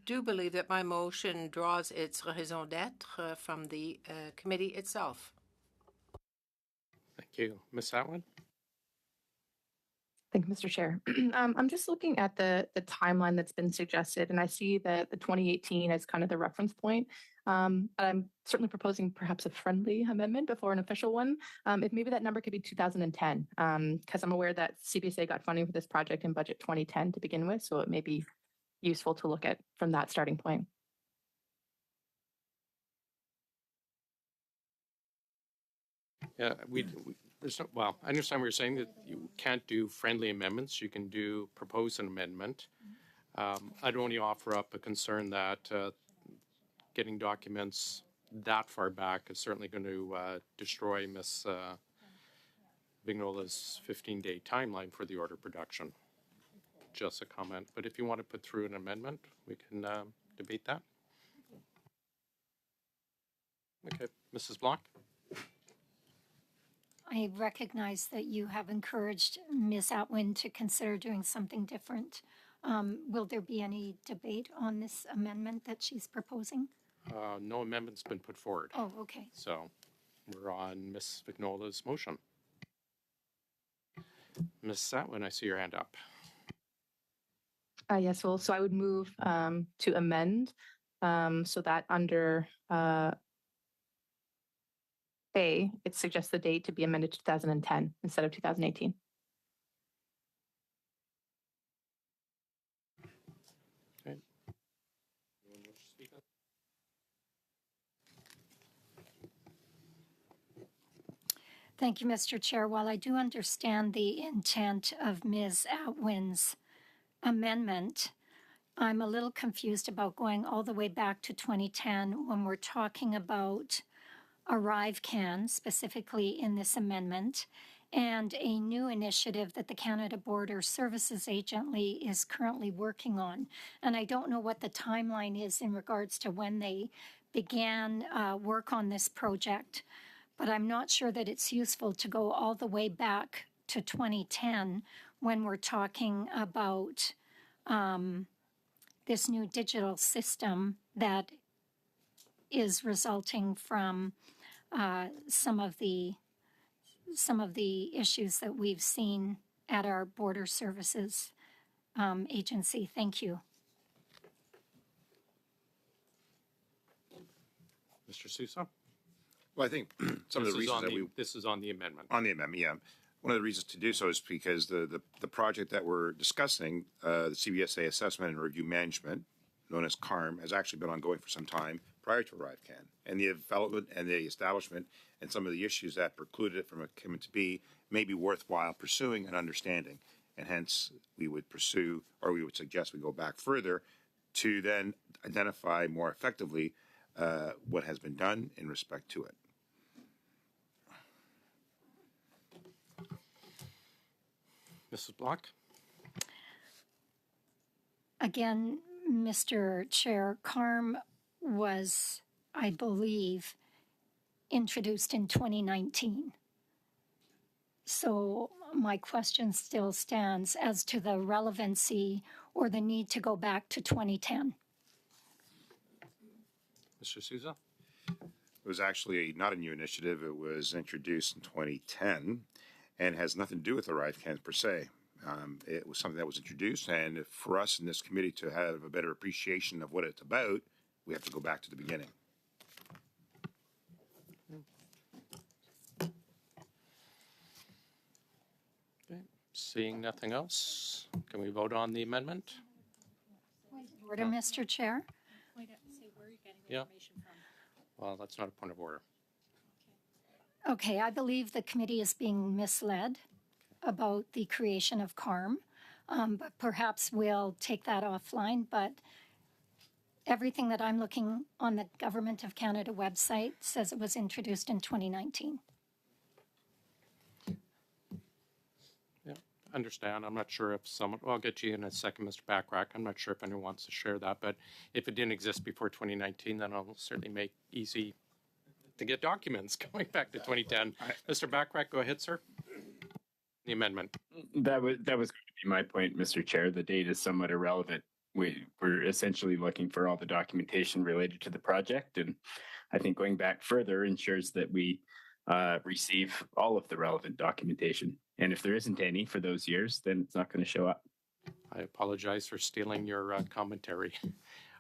do believe that my motion draws its raison d'etre from the committee itself. Thank you. Ms. Atwood? Thank you, Mr. Chair. I'm just looking at the timeline that's been suggested, and I see that the 2018 as kind of the reference point. I'm certainly proposing perhaps a friendly amendment before an official one. If maybe that number could be 2010, because I'm aware that CBSA got funding for this project in budget 2010 to begin with, so it may be useful to look at from that starting point. Yeah, there's no, well, I understand what you're saying, that you can't do friendly amendments. You can propose an amendment. I'd only offer up a concern that getting documents that far back is certainly going to destroy Ms. Vignola's 15-day timeline for the order production. Just a comment. But if you want to put through an amendment, we can debate that. Okay, Mrs. Block? I recognize that you have encouraged Ms. Atwin to consider doing something different. Will there be any debate on this amendment that she's proposing? No amendment's been put forward. Oh, okay. So we're on Ms. Vignola's motion. Ms. Atwin, I see your hand up. Yes, well, so I would move to amend so that under A, it suggests the date to be amended to 2010 instead of 2018. Okay. Thank you, Mr. Chair. While I do understand the intent of Ms. Atwin's amendment, I'm a little confused about going all the way back to 2010 when we're talking about ArriveCAN, specifically in this amendment, and a new initiative that the Canada Border Services Agency is currently working on. And I don't know what the timeline is in regards to when they began work on this project, but I'm not sure that it's useful to go all the way back to 2010 when we're talking about this new digital system that is resulting from some of the issues that we've seen at our border services agency. Thank you. Mr. Sousa? Well, I think some of the reasons that this is on the amendment. On the amendment, yeah. One of the reasons to do so is because the project that we're discussing, the CBSA Assessment and Review Management, known as CARM, has actually been ongoing for some time prior to ArriveCAN. And the development and the establishment and some of the issues that precluded it from coming to be may be worthwhile pursuing and understanding. And hence, we would pursue, or we would suggest we go back further to then identify more effectively what has been done in respect to it. Mrs. Block? Again, Mr. Chair, CARM was, I believe, introduced in 2019. So my question still stands as to the relevancy or the need to go back to 2010. Mr. Sousa? It was actually not a new initiative. It was introduced in 2010 and has nothing to do with ArriveCAN per se. It was something that was introduced, and for us in this committee to have a better appreciation of what it's about, we have to go back to the beginning. Okay. Seeing nothing else, can we vote on the amendment? Order, Mr. Chair. Yeah. Well, that's not a point of order. Okay, I believe the committee is being misled about the creation of CARM, but perhaps we'll take that offline. But everything that I'm looking on the Government of Canada website says it was introduced in 2019. Yeah, understand. I'm not sure if someone, well, I'll get you in a second, Mr. Backrack. I'm not sure if anyone wants to share that, but if it didn't exist before 2019, then I'll certainly make easy to get documents going back to 2010. Mr. Backrack, go ahead, sir. The amendment. That was going to be my point, Mr. Chair. The date is somewhat irrelevant. We're essentially looking for all the documentation related to the project, and I think going back further ensures that we receive all of the relevant documentation. And if there isn't any for those years, then it's not going to show up. I apologize for stealing your commentary.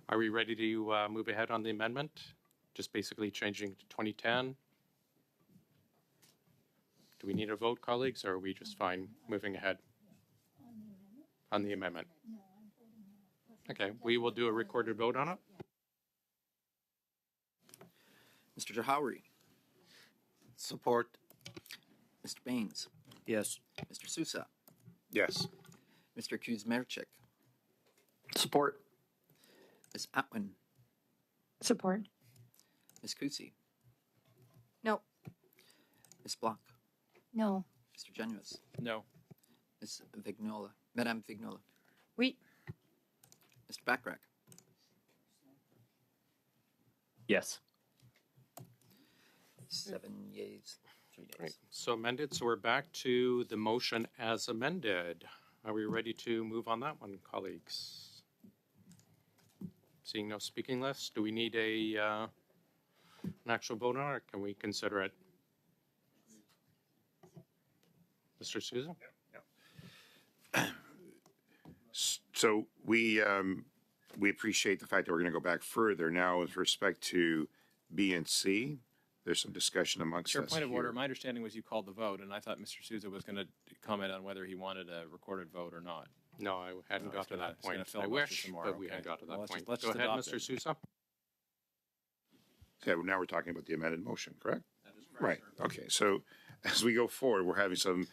Are we ready to move ahead on the amendment? Just basically changing to 2010. Do we need a vote, colleagues, or are we just fine moving ahead on the amendment? Okay, we will do a recorded vote on it. Mr. Jahawri. Support. Mr. Baines, Yes. Mr. Sousa, Yes. Mr. Kuzmerchik, Support. Ms. Atwin, Support. Ms. Kusi, No. Ms. Block, No. Mr. Genuis, No. Ms. Vignola, Madame Vignola, Oui. Mr. Backrack, Yes. 7 yeas, 3 Right. nays. So amended. So we're back to the motion as amended. Are we ready to move on that one, colleagues? Seeing no speaking lists, do we need an actual vote on it, or can we consider it? Mr. Sousa? So we appreciate the fact that we're going to go back further. Now, with respect to B and C, there's some discussion amongst Chair, us point of here. order. My understanding was you called the vote, and I thought Mr. Sousa was going to comment on whether he wanted a recorded vote or not. No, I hadn't got to that point. I wish, but we hadn't got to that point. Let's Go just ahead, adopt Mr. it. Sousa. Okay, well, now we're talking about the amended motion, correct? That is correct. Right. Okay. So as we go forward, we're having some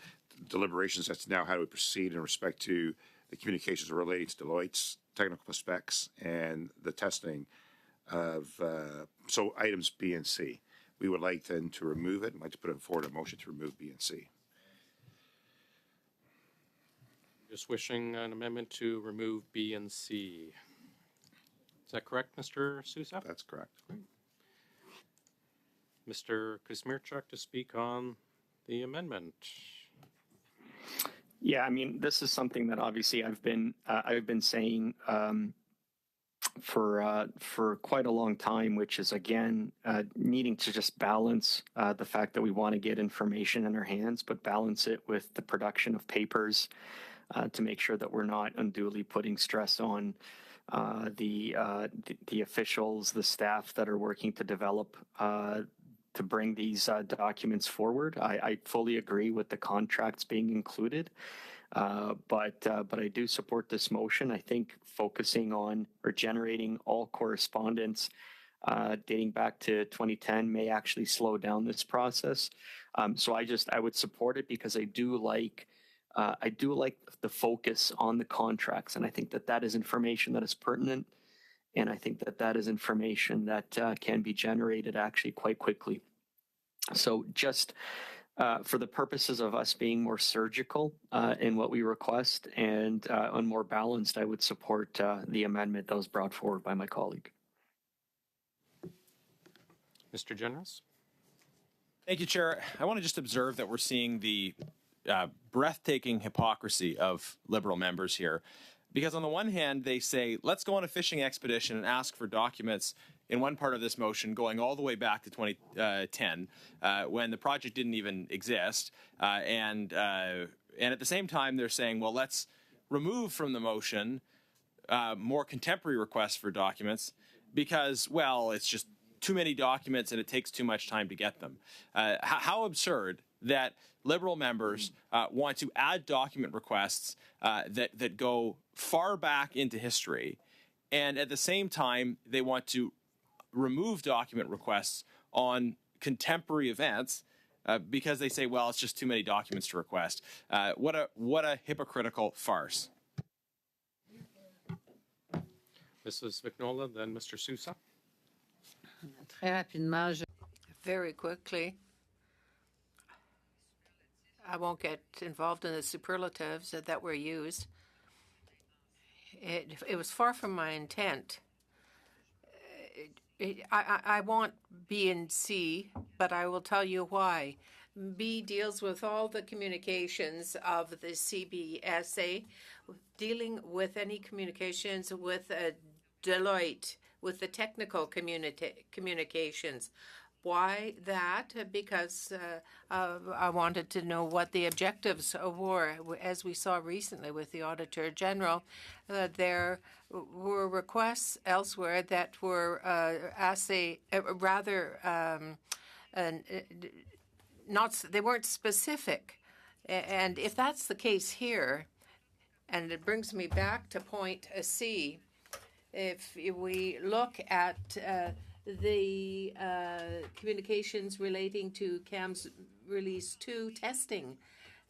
deliberations as to now how do we proceed in respect to the communications relating to Deloitte's technical specs and the testing of so items B and C. We would like then to remove it. I'd like to put forward a motion to remove B and C. Just wishing an amendment to remove B and C. Is that correct, Mr. Sousa? That's correct. Mr. Kuzmirchuk to speak on the amendment. Yeah, I mean, this is something that obviously I've been saying for quite a long time, which is again needing to just balance the fact that we want to get information in our hands, but balance it with the production of papers to make sure that we're not unduly putting stress on the officials, the staff that are working to develop. To bring these documents forward. I fully agree with the contracts being included, but I do support this motion. I think focusing on or generating all correspondence dating back to 2010 may actually slow down this process. So I would support it because I do like the focus on the contracts, and I think that is information that is pertinent. And I think that is information that can be generated actually quite quickly. So just for the purposes of us being more surgical in what we request and more balanced, I would support the amendment that was brought forward by my colleague. Mr. Generous? Thank you, Chair. I want to just observe that we're seeing the breathtaking hypocrisy of Liberal members here. Because on the one hand, they say, let's go on a fishing expedition and ask for documents in one part of this motion going all the way back to 2010 when the project didn't even exist. And at the same time, they're saying, well, let's remove from the motion more contemporary requests for documents because, well, it's just too many documents and it takes too much time to get them. How absurd that Liberal members want to add document requests that go far back into history, and at the same time they want to remove document requests on contemporary events because they say, well, it's just too many documents to request. What a hypocritical farce. Mrs. Vignola, then Mr. Sousa. Very quickly. I won't get involved in the superlatives that were used. It was far from my intent. I want B and C, but I will tell you why. B deals with all the communications of the CBSA, dealing with any communications with Deloitte, with the technical communications. Why that? Because I wanted to know what the objectives were. As we saw recently with the Auditor General, there were requests elsewhere that were they weren't specific. And if that's the case here, and it brings me back to point C, if we look at the communications relating to CAM's Release 2 testing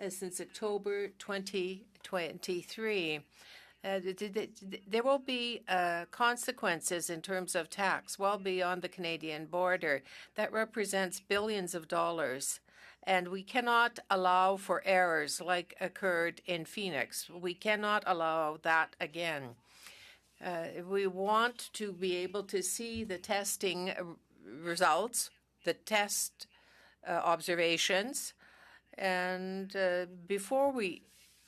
since October 2023. There will be consequences in terms of tax well beyond the Canadian border. That represents billions of dollars. And we cannot allow for errors like occurred in Phoenix. We cannot allow that again. We want to be able to see the testing results, the test observations, and before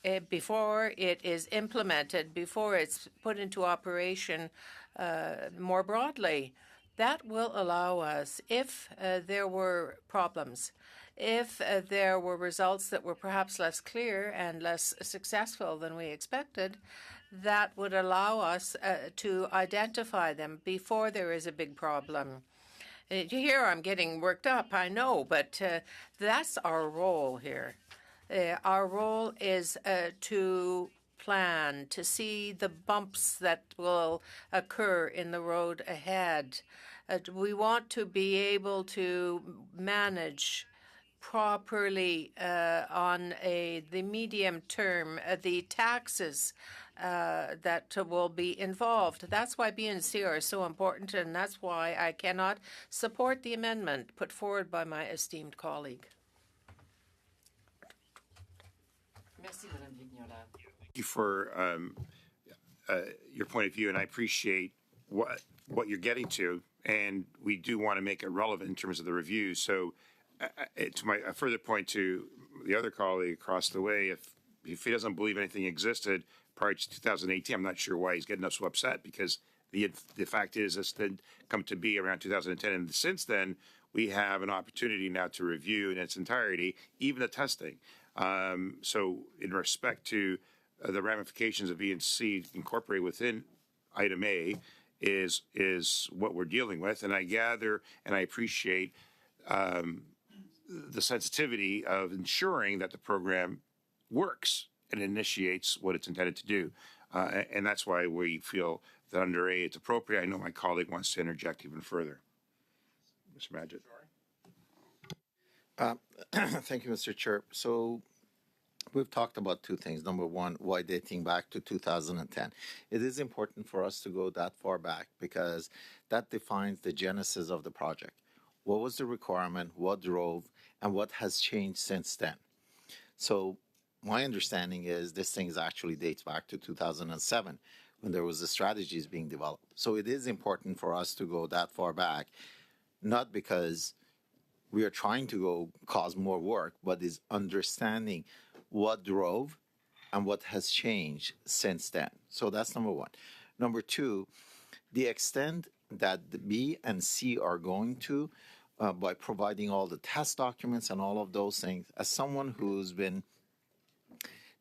it is implemented, before it's put into operation more broadly. That will allow us, if there were problems, if there were results that were perhaps less clear and less successful than we expected, that would allow us to identify them before there is a big problem. You hear I'm getting worked up, I know, but that's our role here. Our role is to plan, to see the bumps that will occur in the road ahead. We want to be able to manage properly on the medium term the taxes that will be involved. That's why B and C are so important, and that's why I cannot support the amendment put forward by my esteemed colleague. Thank you for your point of view, and I appreciate what you're getting to, and we do want to make it relevant in terms of the review. So to a further point to the other colleague across the way, if he doesn't believe anything existed prior to 2018, I'm not sure why he's getting so upset, because the fact is this did come to be around 2010, and since then we have an opportunity now to review in its entirety, even the testing. So in respect to the ramifications of E and C incorporated within item A is what we're dealing with, and I gather and I appreciate the sensitivity of ensuring that the program works and initiates what it's intended to do. And that's why we feel that under A it's appropriate. I know my colleague wants to interject even further. Mr. Madgett. Thank you, Mr. Chair. So we've talked about two things. Number one, why dating back to 2010. It is important for us to go that far back because that defines the genesis of the project. What was the requirement, what drove, and what has changed since then? So my understanding is this thing actually dates back to 2007 when there was the strategies being developed. So it is important for us to go that far back, not because we are trying to go cause more work, but is understanding what drove and what has changed since then. So that's number one. Number two, the extent that the B and C are going to by providing all the test documents and all of those things, as someone who's been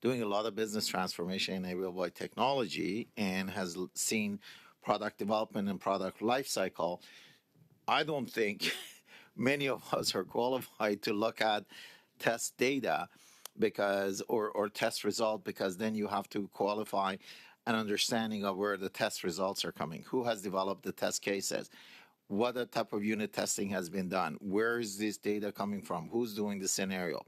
doing a lot of business transformation enabled by technology and has seen product development and product life cycle, I don't think many of us are qualified to look at test data because or test result, because then you have to qualify an understanding of where the test results are coming, who has developed the test cases, what type of unit testing has been done, where is this data coming from, who's doing the scenario.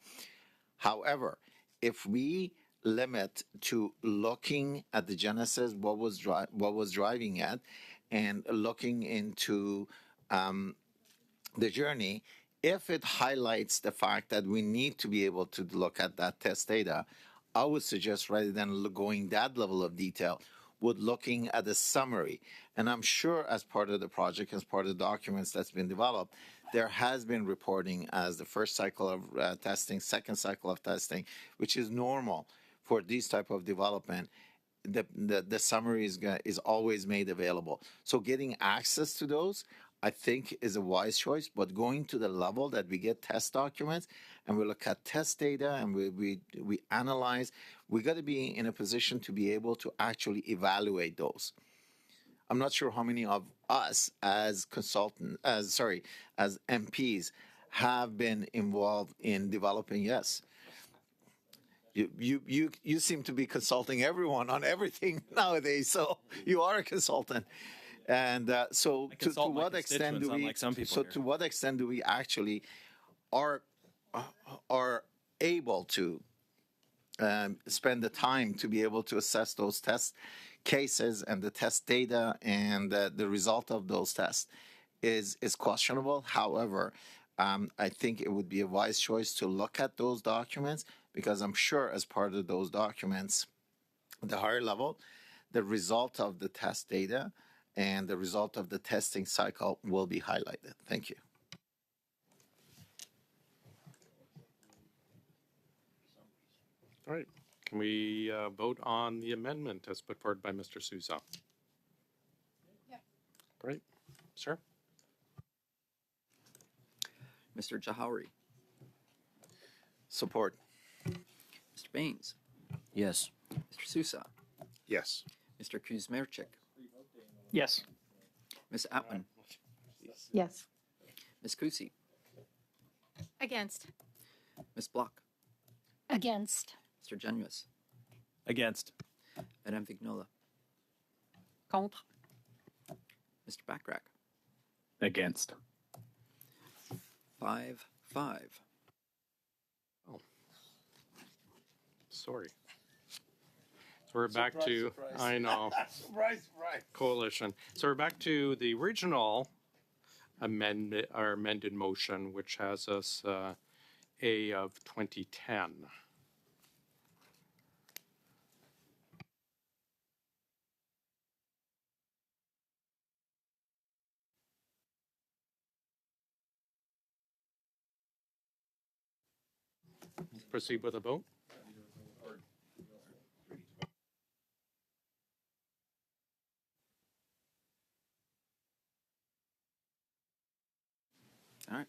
However, if we limit to looking at the genesis, what was driving it, and looking into the journey, if it highlights the fact that we need to be able to look at that test data, I would suggest rather than going that level of detail, would looking at a summary. And I'm sure as part of the project, as part of the documents that's been developed, there has been reporting as the first cycle of testing, second cycle of testing, which is normal for these type of development. The summary is always made available. So getting access to those, I think, is a wise choice, but going to the level that we get test documents and we look at test data and we analyze, we got to be in a position to be able to actually evaluate those. I'm not sure how many of us as as MPs have been involved in developing. Yes. You seem to be consulting everyone on everything nowadays, so you are a consultant. And so to what extent do we? So to what extent do we actually are able to spend the time to be able to assess those test cases and the test data and the result of those tests is questionable. However, I think it would be a wise choice to look at those documents, because I'm sure as part of those documents, the higher level, the result of the test data and the result of the testing cycle will be highlighted. Thank you. All right. Can we vote on the amendment as put forward by Mr. Sousa? Yeah. Great. Sir? Mr. Jahouri. Support. Mr. Baines. Yes. Mr. Sousa. Yes. Mr. Kuzmerchik. Yes. Ms. Atwin. Yes. Ms. Kusi. Against. Ms. Block. Against. Mr. Genuis. Against. Madame Vignola. Contre. Mr. Backrack. Against. 5-5. Oh. Sorry. So we're back to, I know, coalition. So we're back to the original amended motion, which has us A of 2010. Proceed with a vote. All right.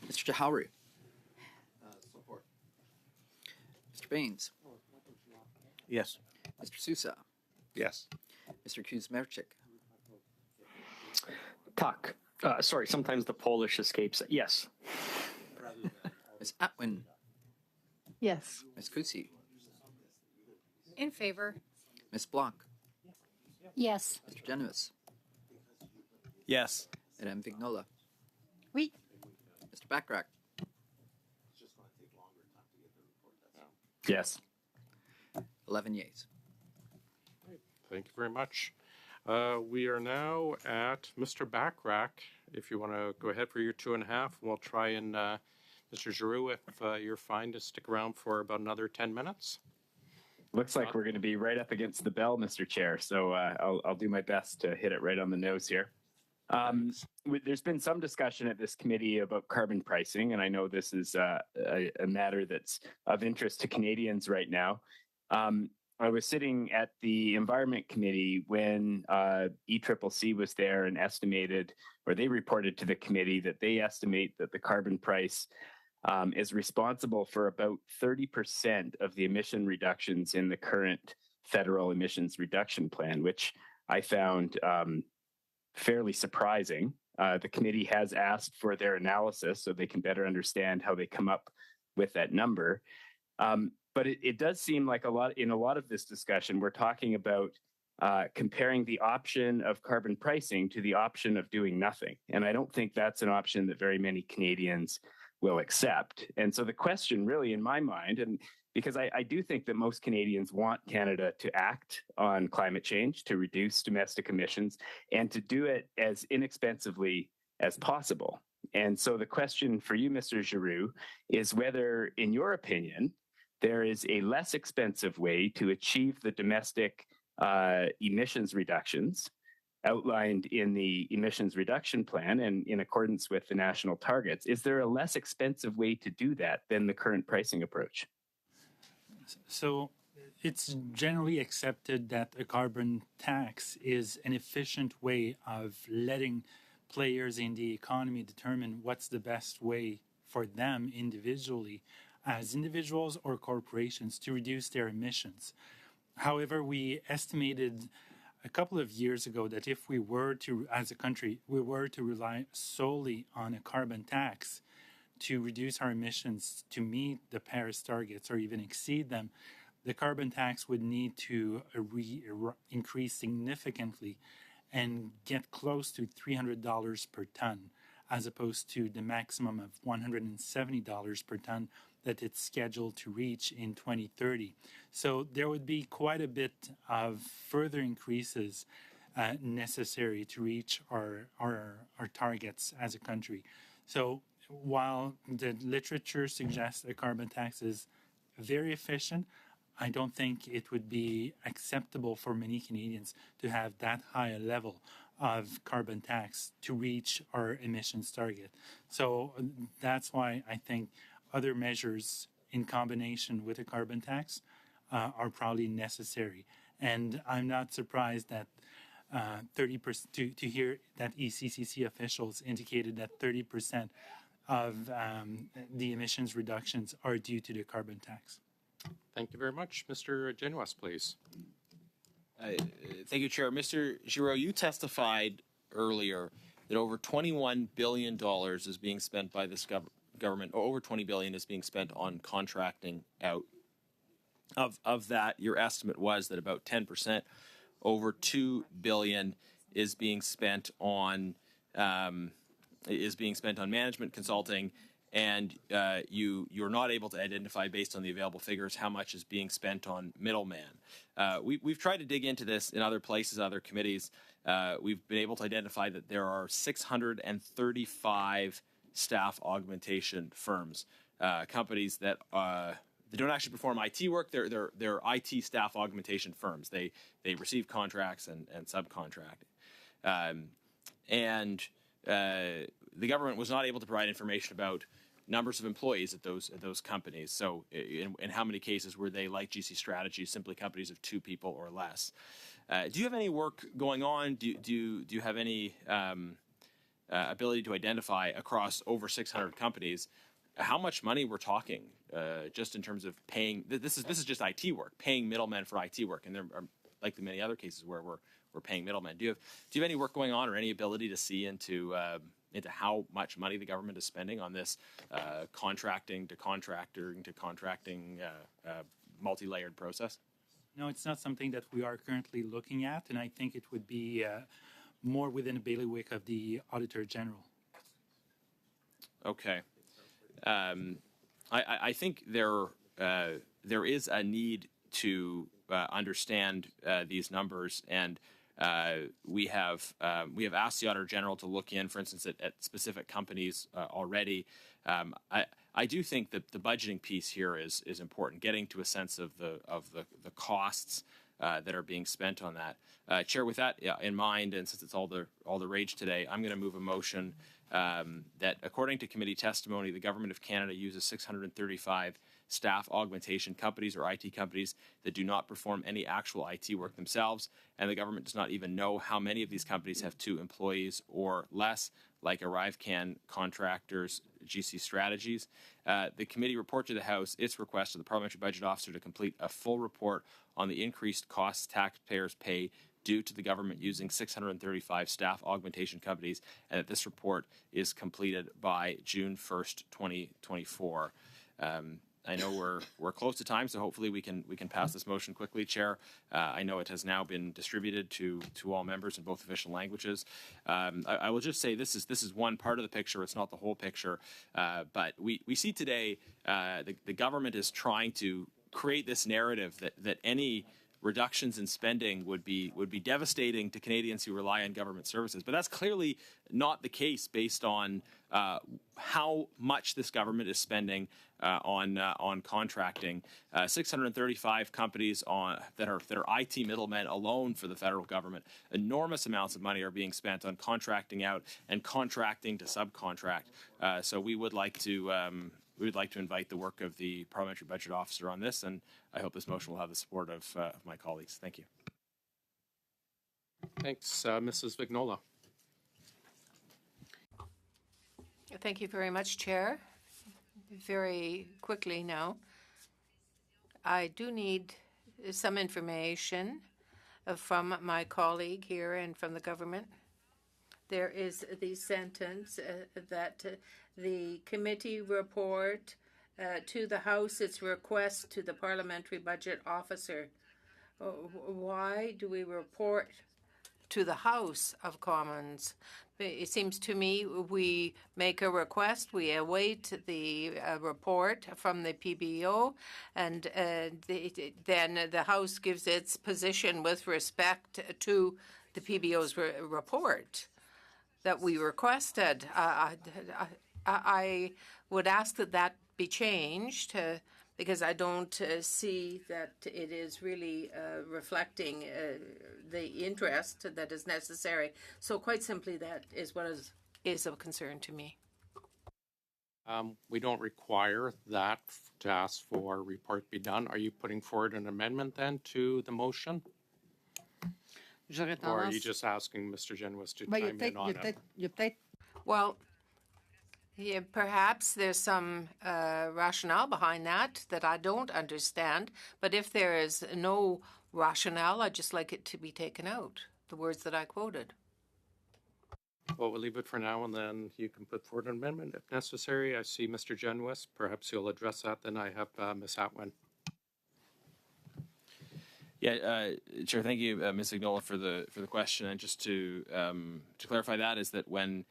Mr. Jahouri. Support. Mr. Baines. Yes. Mr. Sousa. Yes. Mr. Kuzmerchik. Tak. Sorry, sometimes the Polish escapes. Yes. Ms. Atwin. Yes. Ms. Kusi. In favor. Ms. Block. Yes. Mr. Genuis. Yes. Madame Vignola. Oui. Mr. Backrack. Yes. 11 yeas. Thank you very much. We are now at Mr. Backrack. If you want to go ahead for your 2.5, we'll try and, Mr. Giroux, if you're fine to stick around for about another 10 minutes. Looks like we're going to be right up against the bell, Mr. Chair. So I'll do my best to hit it right on the nose here. There's been some discussion at this committee about carbon pricing, and I know this is a matter that's of interest to Canadians right now. I was sitting at the Environment Committee when ECCC was there and estimated, or they reported to the committee that they estimate that the carbon price is responsible for about 30% of the emission reductions in the current federal emissions reduction plan, which I found fairly surprising. The committee has asked for their analysis so they can better understand how they come up with that number. But it does seem like in a lot of this discussion, we're talking about comparing the option of carbon pricing to the option of doing nothing. And I don't think that's an option that very many Canadians will accept. And so the question really in my mind, and because I do think that most Canadians want Canada to act on climate change, to reduce domestic emissions, and to do it as inexpensively as possible. And so the question for you, Mr. Giroux, is whether, in your opinion, there is a less expensive way to achieve the domestic emissions reductions outlined in the emissions reduction plan and in accordance with the national targets. Is there a less expensive way to do that than the current pricing approach? So it's generally accepted that a carbon tax is an efficient way of letting players in the economy determine what's the best way for them individually, as individuals or corporations, to reduce their emissions. However, we estimated a couple of years ago that if we were to, as a country, we were to rely solely on a carbon tax, to reduce our emissions to meet the Paris targets or even exceed them, the carbon tax would need to increase significantly and get close to $300 per ton, as opposed to the maximum of $170 per ton that it's scheduled to reach in 2030. So there would be quite a bit of further increases necessary to reach our targets as a country. So while the literature suggests a carbon tax is very efficient, I don't think it would be acceptable for many Canadians to have that high a level of carbon tax to reach our emissions target. So that's why I think other measures in combination with a carbon tax are probably necessary. And I'm not surprised that 30% to hear that ECCC officials indicated that 30% of the emissions reductions are due to the carbon tax. Thank you very much. Mr. Genuas, please. Thank you, Chair. Mr. Giroux, you testified earlier that over $21 billion is being spent by this government, or over $20 billion is being spent on contracting out. Of that, your estimate was that about 10%, over $2 billion, is being spent on management consulting, and you're not able to identify, based on the available figures, how much is being spent on middleman. We've tried to dig into this in other places, other committees. We've been able to identify that there are 635 staff augmentation firms, companies that they don't actually perform IT work. They're IT staff augmentation firms. They receive contracts and subcontract. And the government was not able to provide information about numbers of employees at those companies. So in how many cases were they, like GC Strategies, simply companies of 2 people or less? Do you have any work going on? Do you have any ability to identify across over 600 companies how much money we're talking, just in terms of paying? This is just IT work, paying middlemen for IT work, and there are likely many other cases where we're paying middlemen. Do you have any work going on, or any ability to see into how much money the government is spending on this contracting to contracting multi-layered process? No, it's not something that we are currently looking at, and I think it would be more within the bailiwick of the Auditor General. Okay. I think there is a need to understand these numbers, and we have asked the Auditor General to look in, for instance, at specific companies already. I do think that the budgeting piece here is important, getting to a sense of the costs that are being spent on that. Chair, with that in mind, and since it's all the rage today, I'm going to move a motion that, according to committee testimony, the Government of Canada uses 635 staff augmentation companies or IT companies that do not perform any actual IT work themselves, and the government does not even know how many of these companies have 2 employees or less, like ArriveCan Contractors, GC Strategies. The committee report to the House its request to the Parliamentary Budget Officer to complete a full report on the increased costs taxpayers pay due to the government using 635 staff augmentation companies, and that this report is completed by June 1st, 2024. I know we're close to time, so hopefully we can pass this motion quickly, Chair. I know it has now been distributed to all members in both official languages. I will just say this is one part of the picture. It's not the whole picture, but we see today the government is trying to create this narrative that any reductions in spending would be devastating to Canadians who rely on government services. But that's clearly not the case, based on how much this government is spending on contracting. 635 companies that are IT middlemen alone for the federal government. Enormous amounts of money are being spent on contracting out and contracting to subcontract. So we would like to invite the work of the Parliamentary Budget Officer on this, and I hope this motion will have the support of my colleagues. Thank you. Thanks, Mrs. Vignola. Thank you very much, Chair. Very quickly now, I do need some information from my colleague here and from the government. There is the sentence that the committee report to the House its request to the Parliamentary Budget Officer. Why do we report to the House of Commons? It seems to me we make a request, we await the report from the PBO, and then the House gives its position with respect to the PBO's report that we requested. I would ask that that be changed because I don't see that it is really reflecting the interest that is necessary. So quite simply, that is what is of concern to me. We don't require that to ask for a report be done. Are you putting forward an amendment then to the motion? Or are you just asking Mr. Genuis to chime in on it? Well, yeah, perhaps there's some rationale behind that I don't understand. But if there is no rationale, I'd just like it to be taken out, the words that I quoted. Well, we'll leave it for now, and then you can put forward an amendment if necessary. I see Mr. Genuis. Perhaps you'll address that. Then I have Ms. Atwin. Yeah, Chair, thank you, Ms. Vignola, for the question. And just to clarify that is that when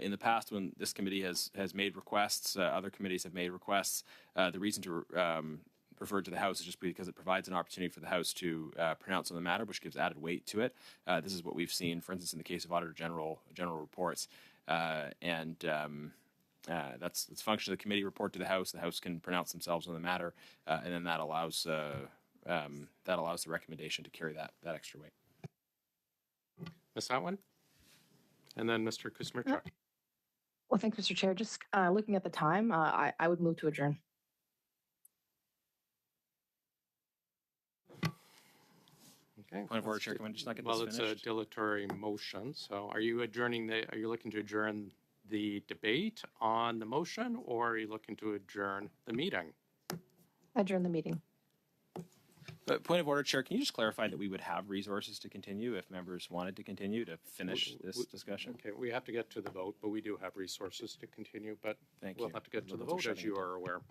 in the past when this committee has made requests, other committees have made requests. The reason to refer to the House is just because it provides an opportunity for the House to pronounce on the matter, which gives added weight to it. This is what we've seen, for instance, in the case of Auditor General reports, and that's the function of the committee. Report to the House. The House can pronounce themselves on the matter, and then that allows the recommendation to carry that extra weight. Ms. Atwin? And then Mr. Kuzmirchuk. Well, thanks, Mr. Chair. Just looking at the time, I would move to adjourn. Okay. Point of order, Chair. Can I just not get well, this finished? It's a dilatory motion. So are you adjourning are you looking to adjourn the debate on the motion, or are you looking to adjourn the meeting? Adjourn the meeting. Point of order, Chair. Can you just clarify that we would have resources to continue if members wanted to continue to finish this discussion? Okay, we have to get to the vote, but we do have resources to continue. But we'll have to get to the vote, as you are aware.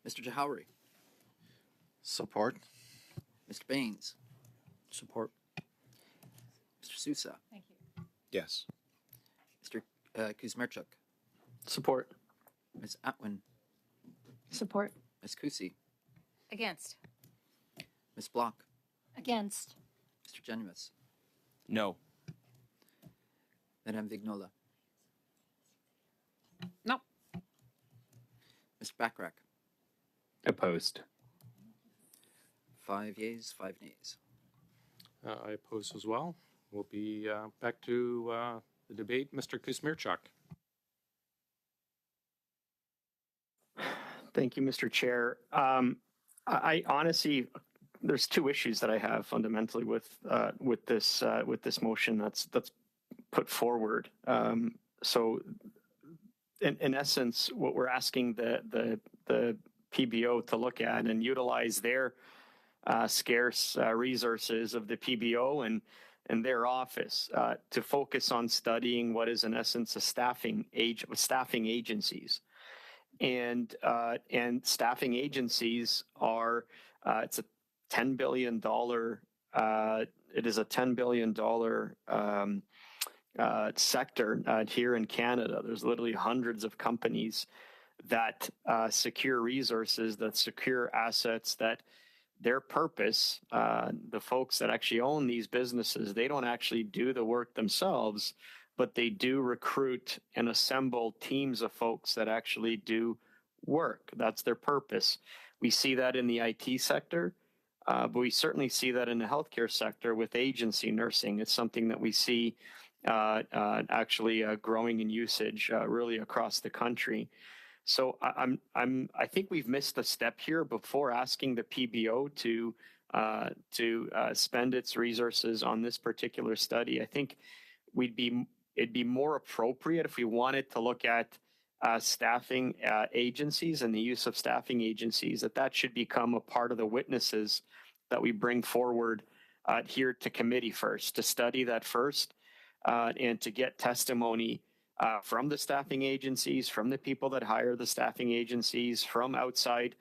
Mr. Jahowry. Support. Mr. Baines. Support. Mr. Sousa. Thank you. Yes. Mr. Kuzmirchuk. Support. Ms. Atwin. Support. Ms. Kusi. Against. Ms. Block. Against. Mr. Genuis. No. Madame Vignola. No. Mr. Bachrach. Opposed. 5 yeas, 5 nays. I oppose as well. We'll be back to the debate. Mr. Kuzmirchuk. Thank you, Mr. Chair. I honestly, there's two issues that I have fundamentally with this motion that's put forward. So, in essence, what we're asking the PBO to look at and utilize their scarce resources of the PBO and their office to focus on studying what is in essence a staffing agencies. And staffing agencies are it's a $10 billion it is a $10 billion sector here in Canada. There's literally hundreds of companies that secure resources, that secure assets, that their purpose, the folks that actually own these businesses, they don't actually do the work themselves, but they do recruit and assemble teams of folks that actually do work. That's their purpose. We see that in the IT sector, but we certainly see that in the healthcare sector with agency nursing. It's something that we see actually growing in usage really across the country. So I think we've missed a step here before asking the PBO to spend its resources on this particular study. I think it'd be more appropriate if we wanted to look at staffing agencies and the use of staffing agencies, that should become a part of the witnesses that we bring forward here to committee first, to study that first, and to get testimony from the staffing agencies, from the people that hire the staffing agencies, from outside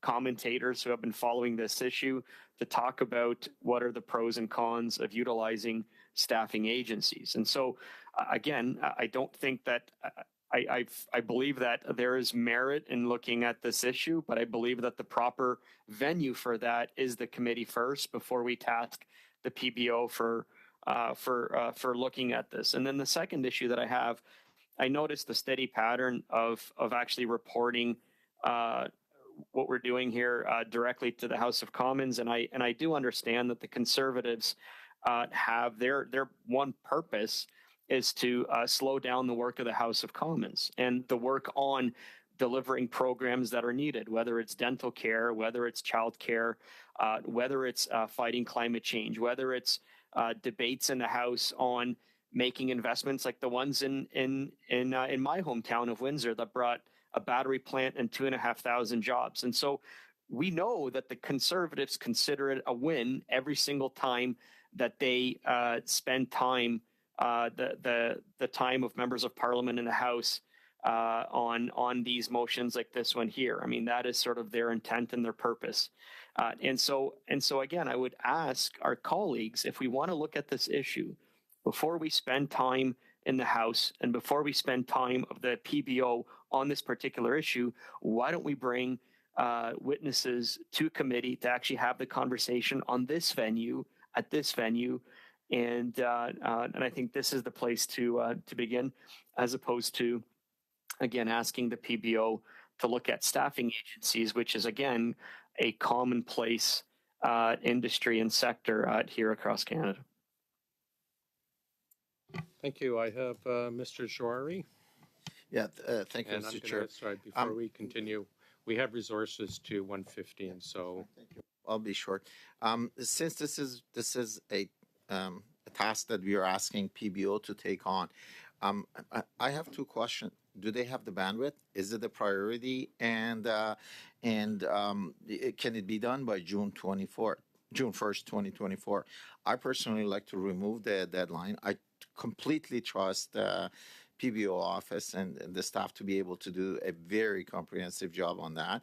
commentators who have been following this issue to talk about what are the pros and cons of utilizing staffing agencies. And so, again, I don't think that I believe that there is merit in looking at this issue, but I believe that the proper venue for that is the committee first before we task the PBO for looking at this. And then the second issue that I have, I noticed the steady pattern of actually reporting what we're doing here directly to the House of Commons, and I do understand that the Conservatives have their one purpose is to slow down the work of the House of Commons and the work on delivering programs that are needed, whether it's dental care, whether it's child care, whether it's fighting climate change, whether it's debates in the House on making investments like the ones in my hometown of Windsor that brought a battery plant and 2,500 jobs. And so we know that the Conservatives consider it a win every single time that they spend time, the time of members of Parliament in the House on these motions like this one here. I mean, that is sort of their intent and their purpose. And so again, I would ask our colleagues, if we want to look at this issue, before we spend time in the House and before we spend time of the PBO on this particular issue, why don't we bring witnesses to committee to actually have the conversation on this venue, at this venue, and I think this is the place to begin, as opposed to, again, asking the PBO to look at staffing agencies, which is again a commonplace industry and sector here across Canada. Thank you. I have Mr. Jouari. Yeah, thank you, And Mr. I'm Chair. gonna, sorry, before we continue, we have resources to 1:15, so. Thank you. I'll be short. Since this is a task that we are asking PBO to take on, I have two questions. Do they have the bandwidth? Is it a priority? And can it be done by June 1st, 2024? I personally like to remove the deadline. I completely trust the PBO office and the staff to be able to do a very comprehensive job on that.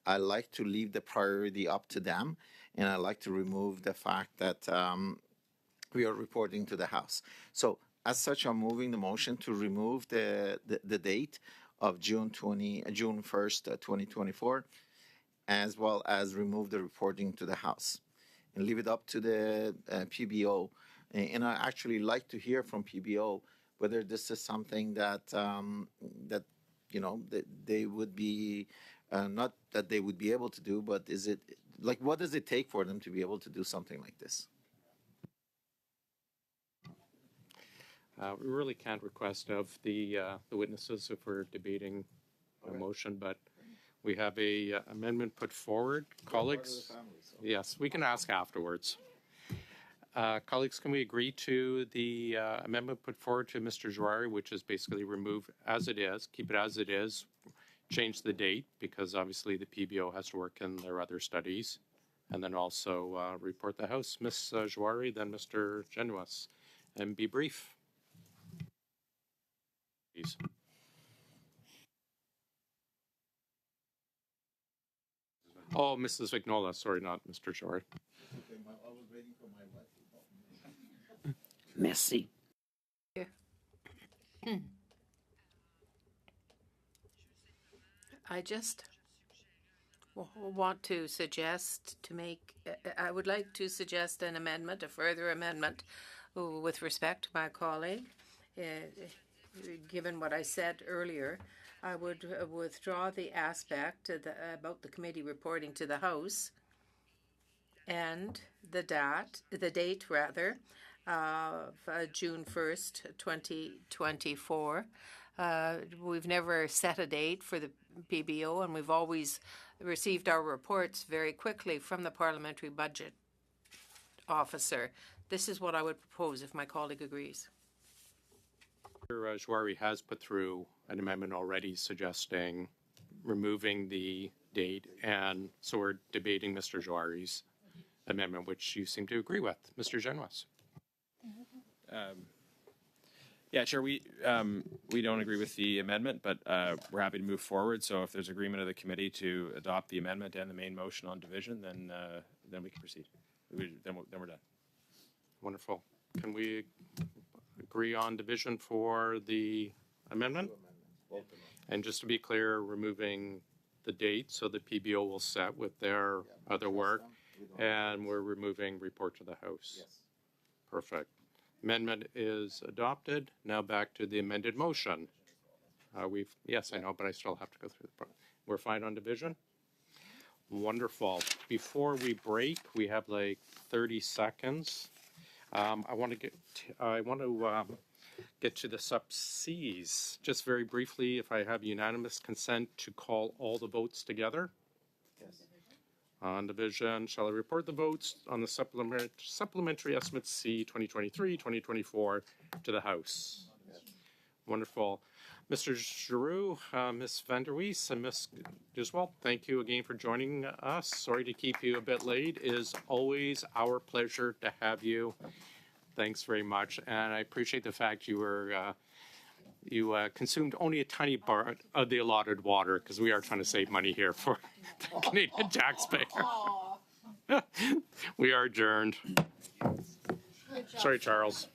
I like to leave the priority up to them, and I like to remove the fact that we are reporting to the House. So as such, I'm moving the motion to remove the date of June 1st, 2024, as well as remove the reporting to the House and leave it up to the PBO. And I actually like to hear from PBO whether this is something that that they would be not that they would be able to do, but is it like, what does it take for them to be able to do something like this? We really can't request of the witnesses if we're debating a motion, but we have a amendment put forward. Colleagues, yes, we can ask afterwards. Colleagues, can we agree to the amendment put forward to Mr. Jouari, which is basically remove as it is, keep it as it is, change the date, because obviously the PBO has to work in their other studies, and then also report the House. Ms. Jouari, then Mr. Genuas, and be brief. Please. Oh, Mrs. Vignola, sorry, not Mr. Jouari. Merci. I just want to suggest I would like to suggest an amendment, a further amendment with respect to my colleague. Given what I said earlier, I would withdraw the aspect about the committee reporting to the House and the date of June 1st, 2024. We've never set a date for the PBO, and we've always received our reports very quickly from the Parliamentary Budget Officer. This is what I would propose if my colleague agrees. Mr. Jouari has put through an amendment already suggesting removing the date, and so we're debating Mr. Jouari's amendment, which you seem to agree with. Mr. Genuas. Yeah, Chair, we don't agree with the amendment, but we're happy to move forward. So if there's agreement of the committee to adopt the amendment and the main motion on division, then we can proceed. Then we're done. Wonderful. Can we agree on division for the amendment? And just to be clear, removing the date so the PBO will set with their other work, and we're removing report to the House. Yes. Perfect. Amendment is adopted. Now back to the amended motion. Yes, I know, but I still have to go through the. We're fine on division? Wonderful. Before we break, we have like 30 seconds. I want to get to the sub-Cs. Just very briefly, if I have unanimous consent to call all the votes together. Yes. On division, shall I report the votes on the supplementary estimates C 2023-2024 to the House? Yes. Wonderful. Mr. Giroux, Ms. Van der Wees, and Ms. Diswell, thank you again for joining us. Sorry to keep you a bit late. It is always our pleasure to have you. Thanks very much. And I appreciate the fact you were you consumed only a tiny part of the allotted water, because we are trying to save money here for the Canadian taxpayer. We are adjourned. Sorry, Charles.